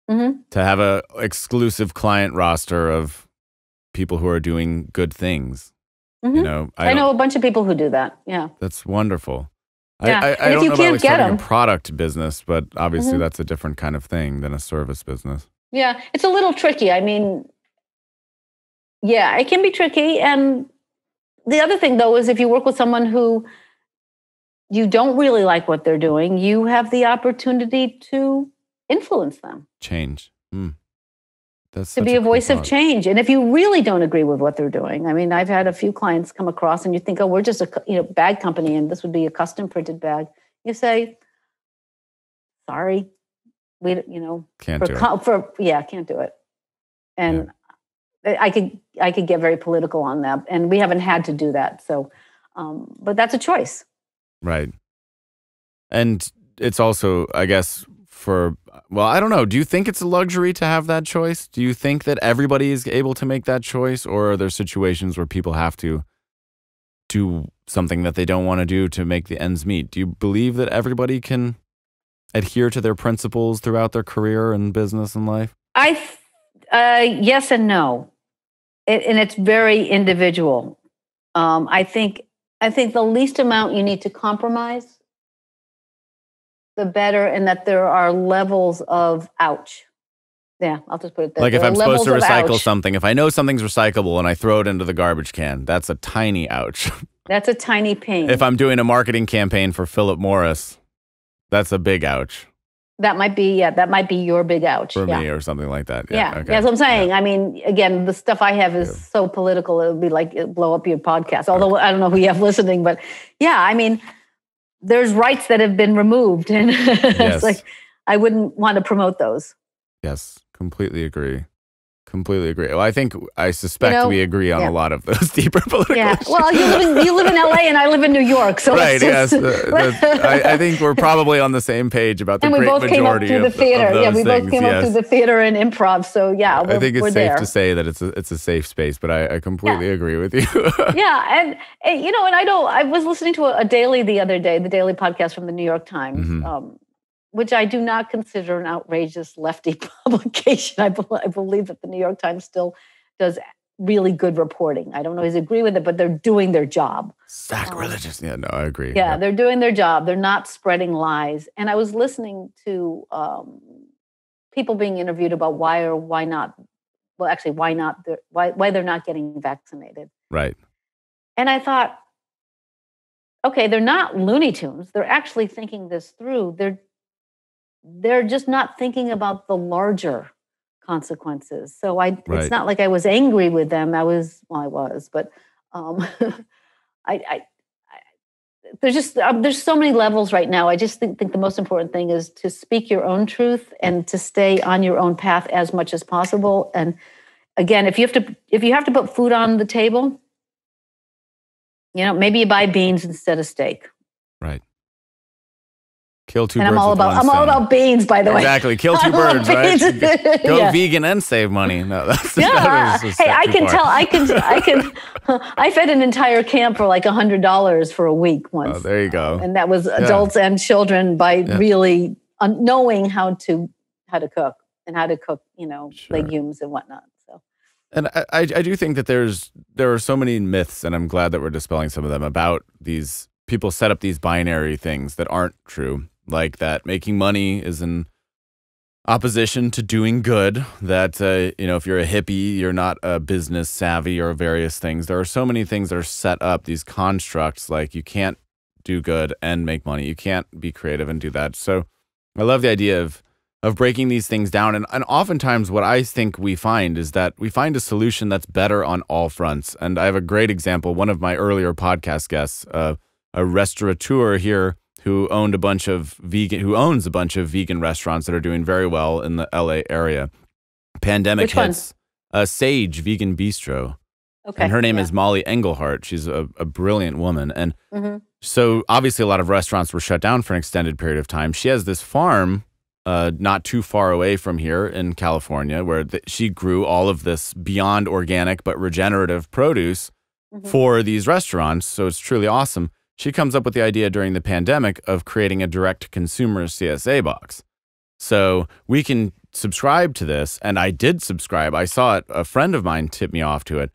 To have a exclusive client roster of people who are doing good things. I know a bunch of people who do that. Yeah, that's wonderful. Yeah. I don't know about starting a product business, but obviously that's a different kind of thing than a service business. Yeah, it's a little tricky. I mean, yeah, it can be tricky. And the other thing, though, is if you work with someone who you don't really like what they're doing, you have the opportunity to influence them. Change. To be a voice of change. And if you really don't agree with what they're doing, I mean, I've had a few clients come across and you think, we're just a bag company and this would be a custom printed bag. You say, sorry, we can't do it. Can't do it. And I could get very political on that, and we haven't had to do that. So, but that's a choice. Right. And it's also, I guess, I don't know. Do you think it's a luxury to have that choice? Do you think that everybody is able to make that choice? Or are there situations where people have to do something that they don't want to do to make the ends meet? Do you believe that everybody can adhere to their principles throughout their career and business and life? Yes and no. And it's very individual. I think the least amount you need to compromise, the better, and that there are levels of ouch. Yeah, I'll just put it there. Like if I'm supposed to recycle something, if I know something's recyclable and I throw it into the garbage can, that's a tiny ouch. That's a tiny pain. If I'm doing a marketing campaign for Philip Morris, that's a big ouch. That might be your big ouch. For me or something like that. Yeah. Okay. That's what I'm saying. I mean, again, the stuff I have is so political, it would be like it'd blow up your podcast. Although I don't know who you have listening, but yeah, I mean, there's rights that have been removed, and it's like I wouldn't want to promote those. Yes, completely agree. Well, I suspect we agree on a lot of those deeper political issues. Well, you live in LA and I live in New York, so right. Yes, I think we're probably on the same page about the great majority of those things. Yeah, we both came up through the theater and improv. So yeah, I think it's safe to say that it's a safe space. But I completely agree with you. Yeah, and I was listening to a daily the other day, the daily podcast from the New York Times. Which I do not consider an outrageous lefty publication. I believe that the New York Times still does really good reporting. I don't always agree with it, but they're doing their job. Sacrilegious. I agree. Yeah, they're doing their job. They're not spreading lies. And I was listening to people being interviewed about why they're not getting vaccinated. Right. And I thought, okay, they're not Looney Tunes. They're actually thinking this through. They're just not thinking about the larger consequences. So it's not like I was angry with them. I was, but there's so many levels right now. I just think the most important thing is to speak your own truth and to stay on your own path as much as possible. And again, if you have to put food on the table, maybe you buy beans instead of steak. Right. Kill two And birds with one I'm all stone. about beans, by the way. Exactly. Kill two birds, right? Go vegan and save money. No, that's yeah. Hey, I can tell. I fed an entire camp for like $100 for a week once. Oh, there you go. And that was adults and children by really knowing how to cook and how to cook, legumes and whatnot. So. And I do think that there are so many myths, and I'm glad that we're dispelling some of them about these people set up these binary things that aren't true. Like that making money is in opposition to doing good, that, if you're a hippie, you're not a business savvy or various things. There are so many things that are set up, these constructs, like you can't do good and make money. You can't be creative and do that. So I love the idea of breaking these things down. And oftentimes what I think we find is that we find a solution that's better on all fronts. And I have a great example. One of my earlier podcast guests, a restaurateur here, who owns a bunch of vegan restaurants that are doing very well in the LA area. Pandemic hits. Sage Vegan Bistro. Okay. And her name is Molly Engelhart. She's a brilliant woman. And so obviously a lot of restaurants were shut down for an extended period of time. She has this farm not too far away from here in California where she grew all of this beyond organic but regenerative produce for these restaurants. So it's truly awesome. She comes up with the idea during the pandemic of creating a direct-to-consumer CSA box. So we can subscribe to this, and I did subscribe. I saw it. A friend of mine tipped me off to it.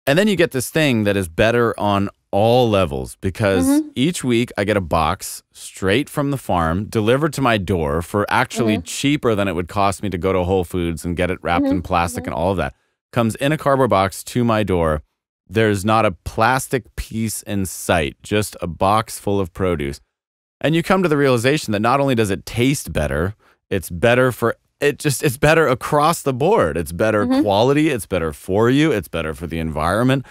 And then you get this thing that is better on all levels because each week I get a box straight from the farm delivered to my door for actually cheaper than it would cost me to go to Whole Foods and get it wrapped in plastic and all of that. Comes in a cardboard box to my door. There's not a plastic piece in sight, just a box full of produce. And you come to the realization that not only does it taste better, it's better it's better across the board. It's better quality, it's better for you, it's better for the environment.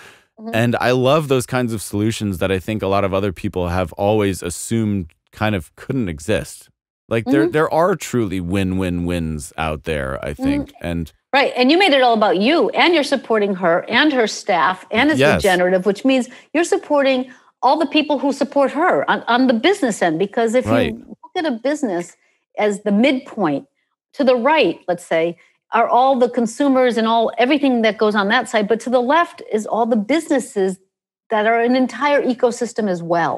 And I love those kinds of solutions that I think a lot of other people have always assumed kind of couldn't exist. Like there are truly win-win-wins out there, I think. And right. And you made it all about you, and you're supporting her and her staff, and it's regenerative, which means you're supporting all the people who support her on the business end. Because if you look at a business as the midpoint, to the right, let's say, are all the consumers and everything that goes on that side. But to the left is all the businesses that are an entire ecosystem as well.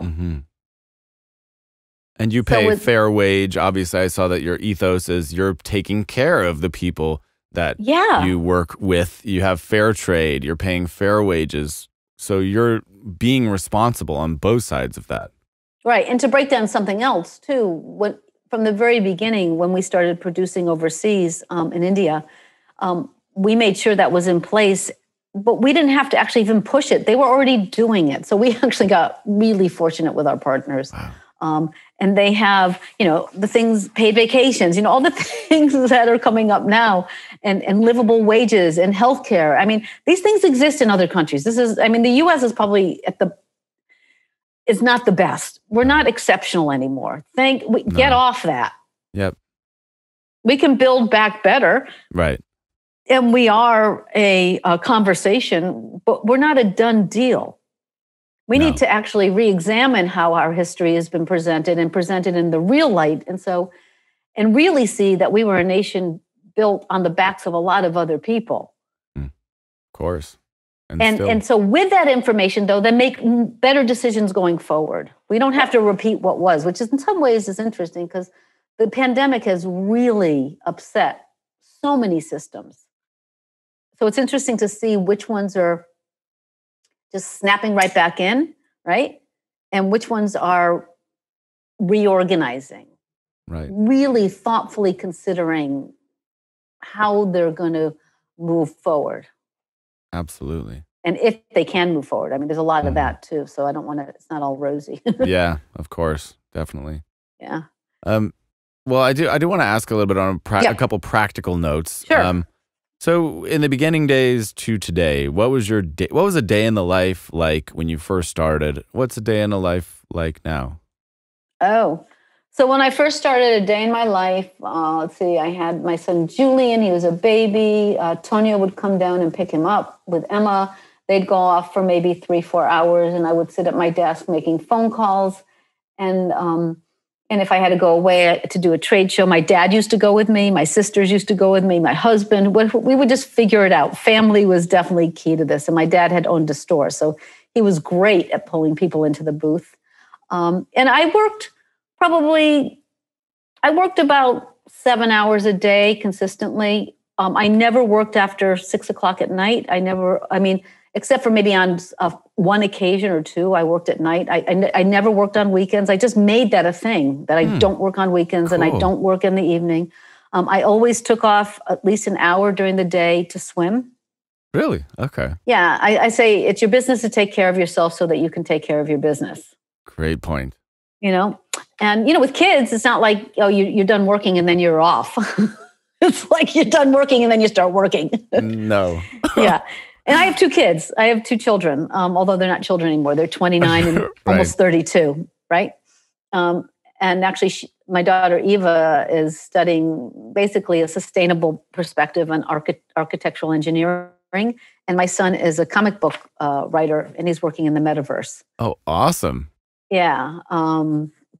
And you pay fair wage. Obviously, I saw that your ethos is you're taking care of the people that you work with. You have fair trade. You're paying fair wages. So you're being responsible on both sides of that. Right. And to break down something else, too, from the very beginning, when we started producing overseas in India, we made sure that was in place, but we didn't have to actually even push it. They were already doing it. So we actually got really fortunate with our partners. Wow. And they have, the things, paid vacations, all the things that are coming up now, and livable wages and healthcare. I mean, these things exist in other countries. The U.S. is probably is not the best. We're not exceptional anymore. Get off that. Yep. We can build back better. Right. And we are a conversation, but we're not a done deal. We need to actually re-examine how our history has been presented in the real light. And really see that we were a nation built on the backs of a lot of other people. Of course. And so with that information, though, then make better decisions going forward. We don't have to repeat what was, which is in some ways is interesting because the pandemic has really upset so many systems. So it's interesting to see which ones are just snapping right back in, right? And which ones are reorganizing. Right. Really thoughtfully considering how they're going to move forward. Absolutely. And if they can move forward. I mean, there's a lot of that too. So I don't want to, it's not all rosy. Yeah, of course. Definitely. Yeah. Well, I do want to ask a little bit on a couple practical notes. Sure. So in the beginning days to today, what was a day in the life like when you first started? What's a day in the life like now? Oh, so when I first started a day in my life, let's see, I had my son Julian. He was a baby. Tonya would come down and pick him up with Emma. They'd go off for maybe 3-4 hours, and I would sit at my desk making phone calls. And, And if I had to go away to do a trade show, my dad used to go with me. My sisters used to go with me. My husband, we would just figure it out. Family was definitely key to this. And my dad had owned a store, so he was great at pulling people into the booth. And I worked about 7 hours a day consistently. I never worked after 6 o'clock at night. Except for maybe on one occasion or two, I worked at night. I never worked on weekends. I just made that a thing, that I don't work on weekends. Cool. And I don't work in the evening. I always took off at least an hour during the day to swim. Really? Okay. Yeah, I say it's your business to take care of yourself so that you can take care of your business. Great point. And with kids, it's not like, you're done working and then you're off. It's like you're done working and then you start working. No. Yeah. And I have 2 kids. I have 2 children, although they're not children anymore. They're 29 and right. almost 32, right? And actually, my daughter, Eva, is studying basically a sustainable perspective on architectural engineering. And my son is a comic book writer, and he's working in the metaverse. Oh, awesome. Yeah.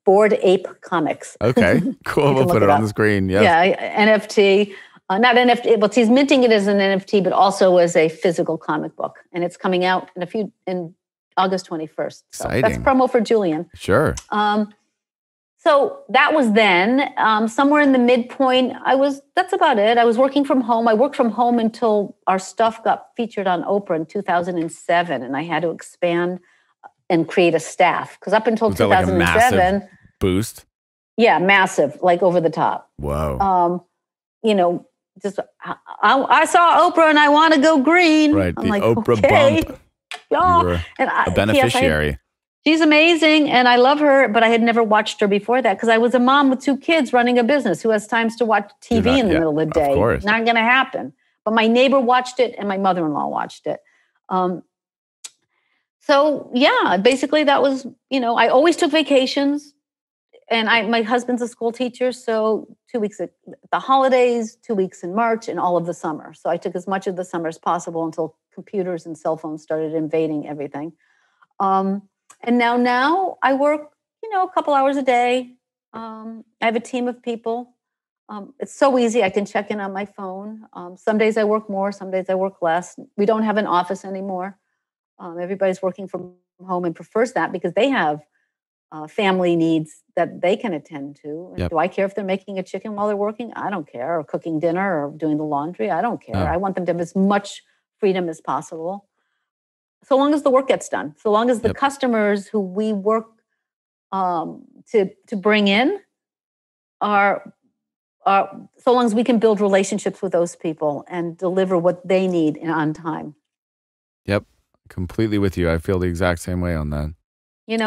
Bored Ape Comics. Okay, cool. We'll put it on the screen. Yes. Yeah, NFT. Not NFT, but he's minting it as an NFT, but also as a physical comic book. And it's coming out in August 21st. So exciting. That's promo for Julian. Sure. So that was then. Somewhere in the midpoint, that's about it. I was working from home. I worked from home until our stuff got featured on Oprah in 2007. And I had to expand and create a staff. Because up until 2007. Like a massive boost? Yeah, massive, like over the top. Whoa. I saw Oprah and I want to go green. Right, I'm the like, Oprah okay. bump. You were a beneficiary. She's amazing and I love her, but I had never watched her before that because I was a mom with 2 kids running a business. Who has times to watch TV in the middle of the day? Of course. Not going to happen. But my neighbor watched it and my mother-in-law watched it. So yeah, basically that was, I always took vacations. And my husband's a school teacher, so 2 weeks at the holidays, 2 weeks in March, and all of the summer. So I took as much of the summer as possible until computers and cell phones started invading everything. And now I work, a couple hours a day. I have a team of people. It's so easy. I can check in on my phone. Some days I work more, some days I work less. We don't have an office anymore. Everybody's working from home and prefers that because they have family needs that they can attend to. Yep. Do I care if they're making a chicken while they're working? I don't care. Or cooking dinner or doing the laundry? I don't care. Oh. I want them to have as much freedom as possible. So long as the work gets done. So long as the customers who we work to bring in are so long as we can build relationships with those people and deliver what they need on time. Yep. Completely with you. I feel the exact same way on that.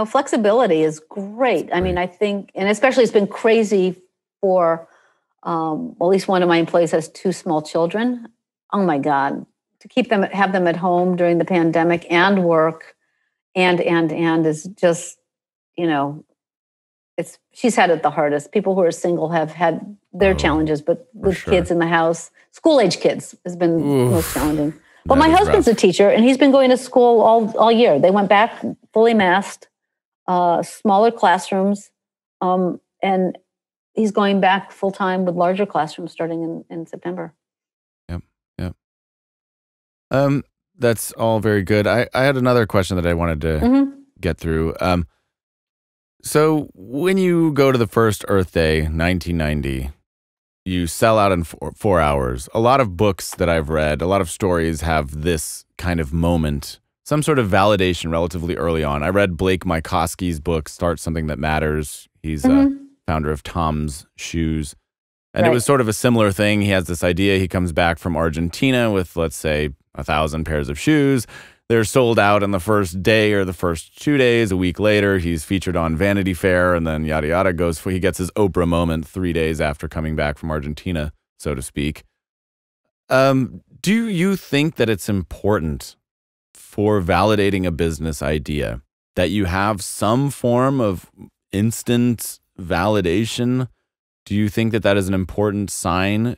Flexibility is great. I mean, I think, and especially it's been crazy for, at least one of my employees has 2 small children. Oh my God, to have them at home during the pandemic and work and is just, she's had it the hardest. People who are single have had their challenges, but with kids in the house, school age kids has been most challenging. But my husband's a teacher and he's been going to school all year. They went back fully masked. Smaller classrooms, and he's going back full-time with larger classrooms starting in September. Yep. That's all very good. I had another question that I wanted to get through. So when you go to the first Earth Day, 1990, you sell out in 4 hours. A lot of books that I've read, a lot of stories have this kind of moment, some sort of validation relatively early on. I read Blake Mycosky's book, Start Something That Matters. He's founder of Tom's Shoes. And it was sort of a similar thing. He has this idea. He comes back from Argentina with, let's say, 1,000 pairs of shoes. They're sold out on the first day or the first 2 days. A week later, he's featured on Vanity Fair, and then yada yada goes. He gets his Oprah moment 3 days after coming back from Argentina, so to speak. Do you think that it's important for validating a business idea that you have some form of instant validation? Do you think that that is an important sign?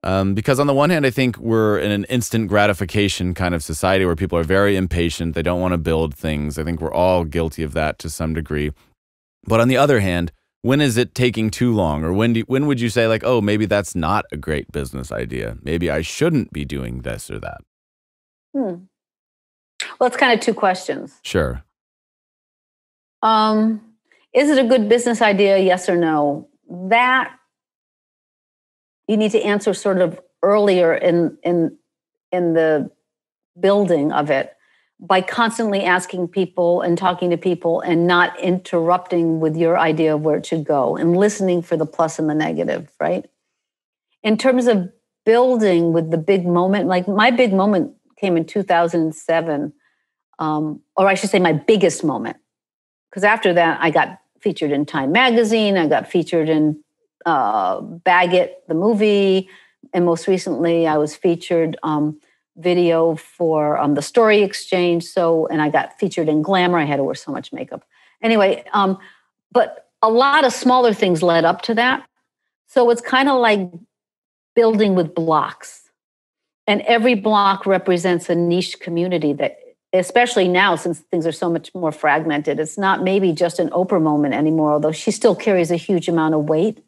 Because on the one hand, I think we're in an instant gratification kind of society where people are very impatient. They don't want to build things. I think we're all guilty of that to some degree. But on the other hand, When is it taking too long? Or when would you say like, oh, maybe that's not a great business idea. Maybe I shouldn't be doing this or that? Well, it's kind of two questions. Sure. Is it a good business idea? Yes or no? That you need to answer sort of earlier in the building of it by constantly asking people and talking to people and not interrupting with your idea of where it should go and listening for the plus and the negative, right? In terms of building with the big moment, like my big moment came in 2007, or I should say my biggest moment. Because after that, I got featured in Time Magazine, I got featured in Baggett, the movie, and most recently I was featured video for the Story Exchange. So, and I got featured in Glamour. I had to wear so much makeup. Anyway, but a lot of smaller things led up to that. So it's kind of like building with blocks. And every block represents a niche community that, especially now, since things are so much more fragmented, it's not maybe just an Oprah moment anymore, although she still carries a huge amount of weight.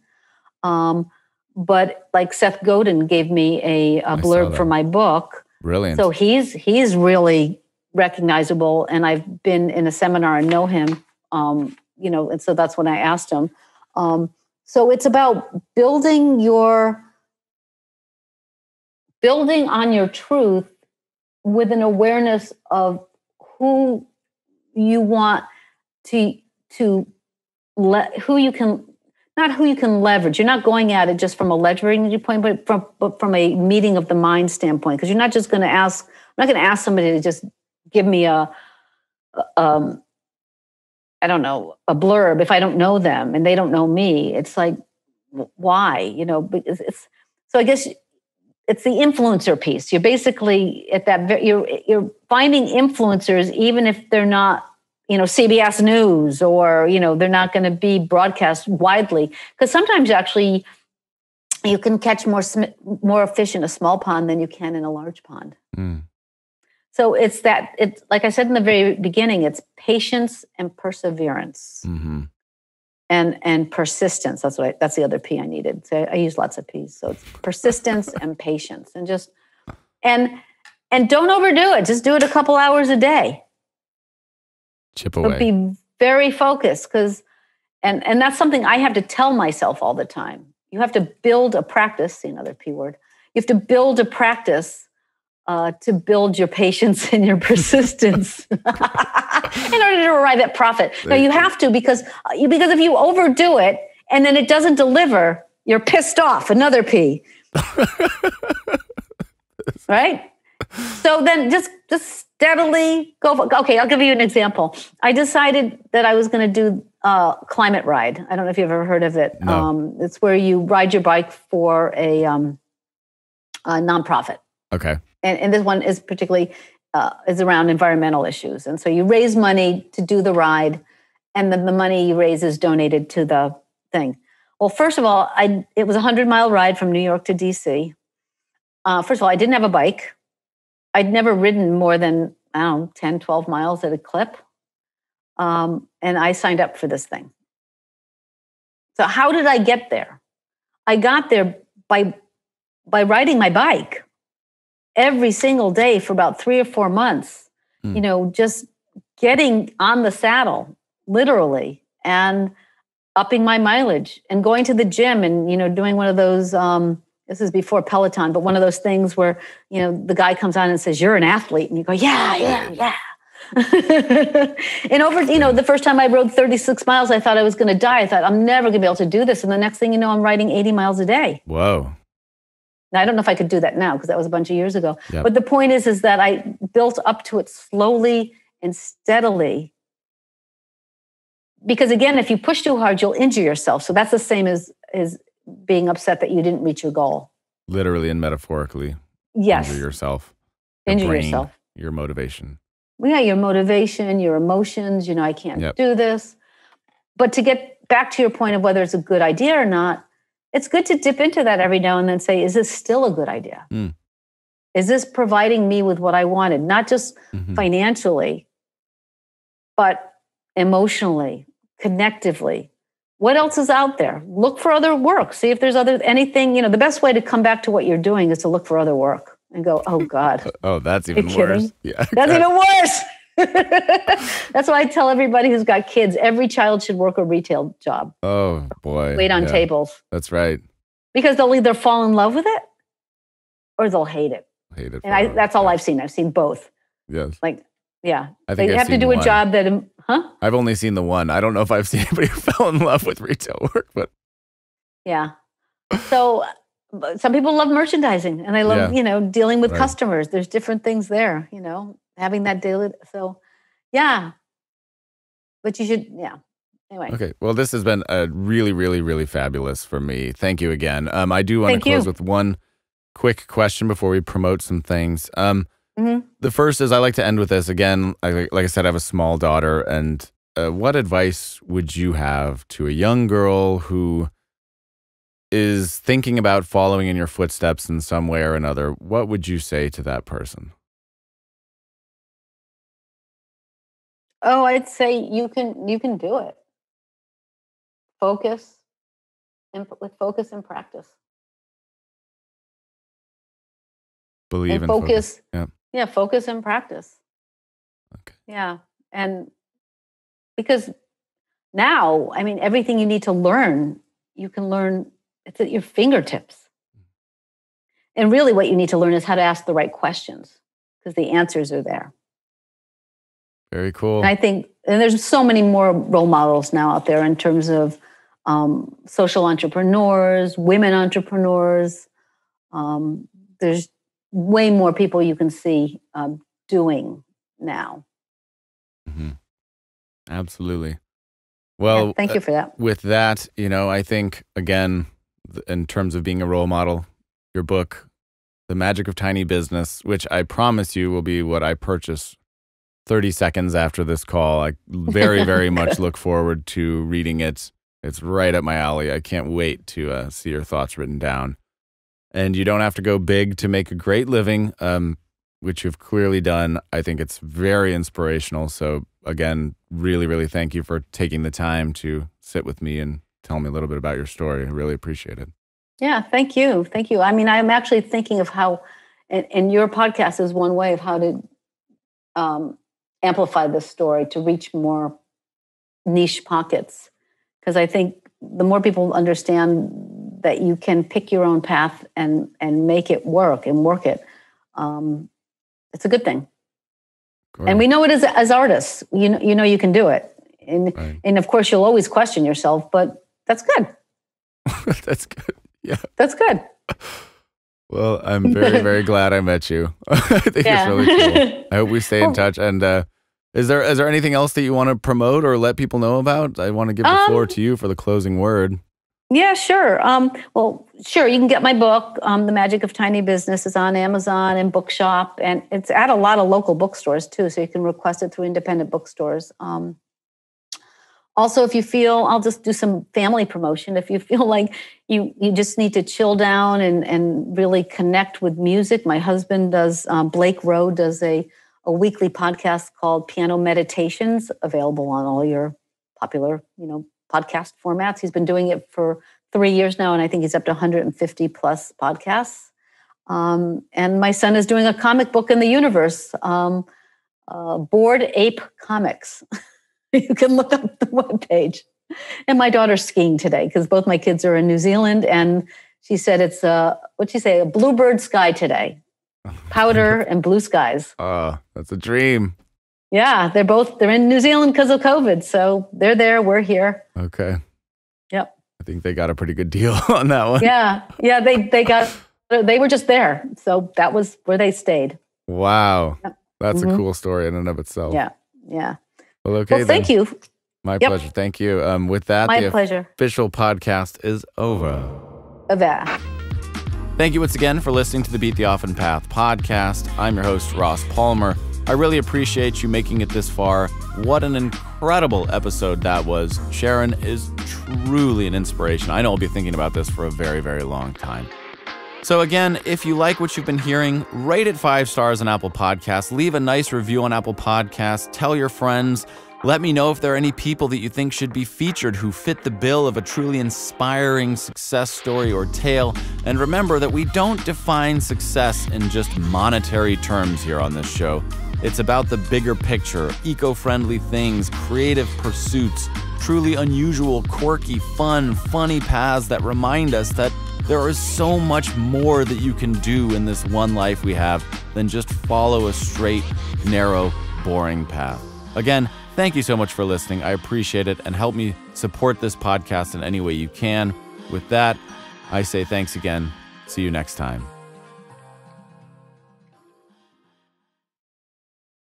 But like Seth Godin gave me a blurb for my book. Brilliant. So he's really recognizable, and I've been in a seminar and know him, and so that's when I asked him. So it's about building on your truth with an awareness of who you want who you can leverage. You're not going at it just from a leveraging point, but from a meeting of the mind standpoint. Because you're not just going to ask. I'm not going to ask somebody to just give me a blurb if I don't know them and they don't know me. It's like, why? So I guess it's the influencer piece. You're basically at that. You're finding influencers, even if they're not, CBS News, or they're not going to be broadcast widely. Because sometimes actually, you can catch more fish in a small pond than you can in a large pond. Mm. So it's like I said in the very beginning, it's patience and perseverance. Mm-hmm. And persistence. That's the other P I needed. So I use lots of P's. So it's persistence and patience, and don't overdo it. Just do it a couple hours a day. Chip away. But be very focused, and that's something I have to tell myself all the time. You have to build a practice. See another P word. You have to build a practice to build your patience and your persistence in order to arrive at profit. Now you have to, because if you overdo it and then it doesn't deliver, you're pissed off. Another P. Right? So then just steadily go. Okay, I'll give you an example. I decided that I was going to do Climate Ride. I don't know if you've ever heard of it. No. It's where you ride your bike for a nonprofit. Okay. And this one is particularly is around environmental issues. And so you raise money to do the ride, and then the money you raise is donated to the thing. Well, first of all, it was a 100-mile ride from New York to D.C. First of all, I didn't have a bike. I'd never ridden more than, 10, 12 miles at a clip. And I signed up for this thing. So how did I get there? I got there by riding my bike every single day for about 3 or 4 months, just getting on the saddle, literally, and upping my mileage and going to the gym and, doing one of those, this is before Peloton, but one of those things where, the guy comes on and says, "You're an athlete." And you go, yeah. And over, the first time I rode 36 miles, I thought I was going to die. I thought, I'm never going to be able to do this. And the next thing you know, I'm riding 80 miles a day. Whoa. Now, I don't know if I could do that now because that was a bunch of years ago. Yep. But the point is that I built up to it slowly and steadily. Because again, if you push too hard, you'll injure yourself. So that's the same as being upset that you didn't reach your goal. Literally and metaphorically. Yes. Injure yourself. Injure yourself. Your motivation. Well, yeah, your motivation, your emotions, I can't do this. But to get back to your point of whether it's a good idea or not, it's good to dip into that every now and then, say, is this still a good idea? Mm. Is this providing me with what I wanted? Not just financially, but emotionally, connectively, what else is out there? Look for other work. See if there's anything, the best way to come back to what you're doing is to look for other work and go, oh God. Oh, that's even worse. Yeah. That's even worse. That's why I tell everybody who's got kids, every child should work a retail job. Oh boy. Wait on tables. That's right. Because they'll either fall in love with it or they'll hate it. And that's all I've seen. I've seen both. Yes. Yeah. I think you have to do a job that, I've only seen the one. I don't know if I've seen anybody who fell in love with retail work, but. Yeah. So some people love merchandising and they love, dealing with customers. There's different things there, having that daily. So yeah. But you should, anyway. Okay. Well, this has been a really, really, really fabulous for me. Thank you again. I do want to close with one quick question before we promote some things. The first is I like to end with this. Again, like I said, I have a small daughter. And what advice would you have to a young girl who is thinking about following in your footsteps in some way or another? What would you say to that person? Oh, I'd say you can do it. Focus and practice. Believe and focus. Yeah, focus and practice. Okay. Yeah. And because now, everything you need to learn, you can learn, it's at your fingertips. And really what you need to learn is how to ask the right questions because the answers are there. Very cool. And I think, and there's so many more role models now out there in terms of social entrepreneurs, women entrepreneurs. There's way more people you can see doing now. Mm-hmm. Absolutely. Well, thank you for that. With that, I think, again, in terms of being a role model, your book, The Magic of Tiny Business, which I promise you will be what I purchase 30 seconds after this call. I very, very much look forward to reading it. It's right up my alley. I can't wait to see your thoughts written down. And you don't have to go big to make a great living, which you've clearly done. I think it's very inspirational. So again, really, really thank you for taking the time to sit with me and tell me a little bit about your story. I really appreciate it. Yeah, thank you. Thank you. I'm actually thinking of how, and your podcast is one way of how to amplify this story to reach more niche pockets. Because I think the more people understand that you can pick your own path and make it work and work it, it's a good thing. Great. And we know it as artists. You know you can do it. And of course, you'll always question yourself, but that's good. That's good. Yeah. That's good. Well, I'm very, very glad I met you. I think it's really cool. I hope we stay in touch. And is there anything else that you want to promote or let people know about? I want to give the floor to you for the closing word. Yeah, sure. Sure. You can get my book, The Magic of Tiny Business. Is on Amazon and Bookshop, and it's at a lot of local bookstores too. So you can request it through independent bookstores. Also, if you feel, I'll just do some family promotion. If you feel like you just need to chill down and really connect with music, my husband does. Blake Rowe does a weekly podcast called Piano Meditations, available on all your popular, podcast formats. He's been doing it for 3 years now, and I think he's up to 150 plus podcasts. And my son is doing a comic book in the universe, Bored Ape Comics. You can look up the webpage. And my daughter's skiing today because both my kids are in New Zealand, and she said it's a bluebird sky today. Powder and blue skies. Oh, that's a dream. Yeah, they're in New Zealand because of COVID. So they're there, we're here. Okay. Yep. I think they got a pretty good deal on that one. Yeah. Yeah, they were just there. So that was where they stayed. Wow. Yep. That's a cool story in and of itself. Yeah. Yeah. Well, okay. Well, thank you. My pleasure. Thank you. With that, the official podcast is over. Thank you once again for listening to the Beat the Often Path podcast. I'm your host, Ross Palmer. I really appreciate you making it this far. What an incredible episode that was. Sharon is truly an inspiration. I know I'll be thinking about this for a very, very long time. So again, if you like what you've been hearing, rate it 5 stars on Apple Podcasts. Leave a nice review on Apple Podcasts. Tell your friends. Let me know if there are any people that you think should be featured who fit the bill of a truly inspiring success story or tale. And remember that we don't define success in just monetary terms here on this show. It's about the bigger picture, eco-friendly things, creative pursuits, truly unusual, quirky, funny paths that remind us that there is so much more that you can do in this one life we have than just follow a straight, narrow, boring path. Again, thank you so much for listening. I appreciate it, and help me support this podcast in any way you can. With that, I say thanks again. See you next time.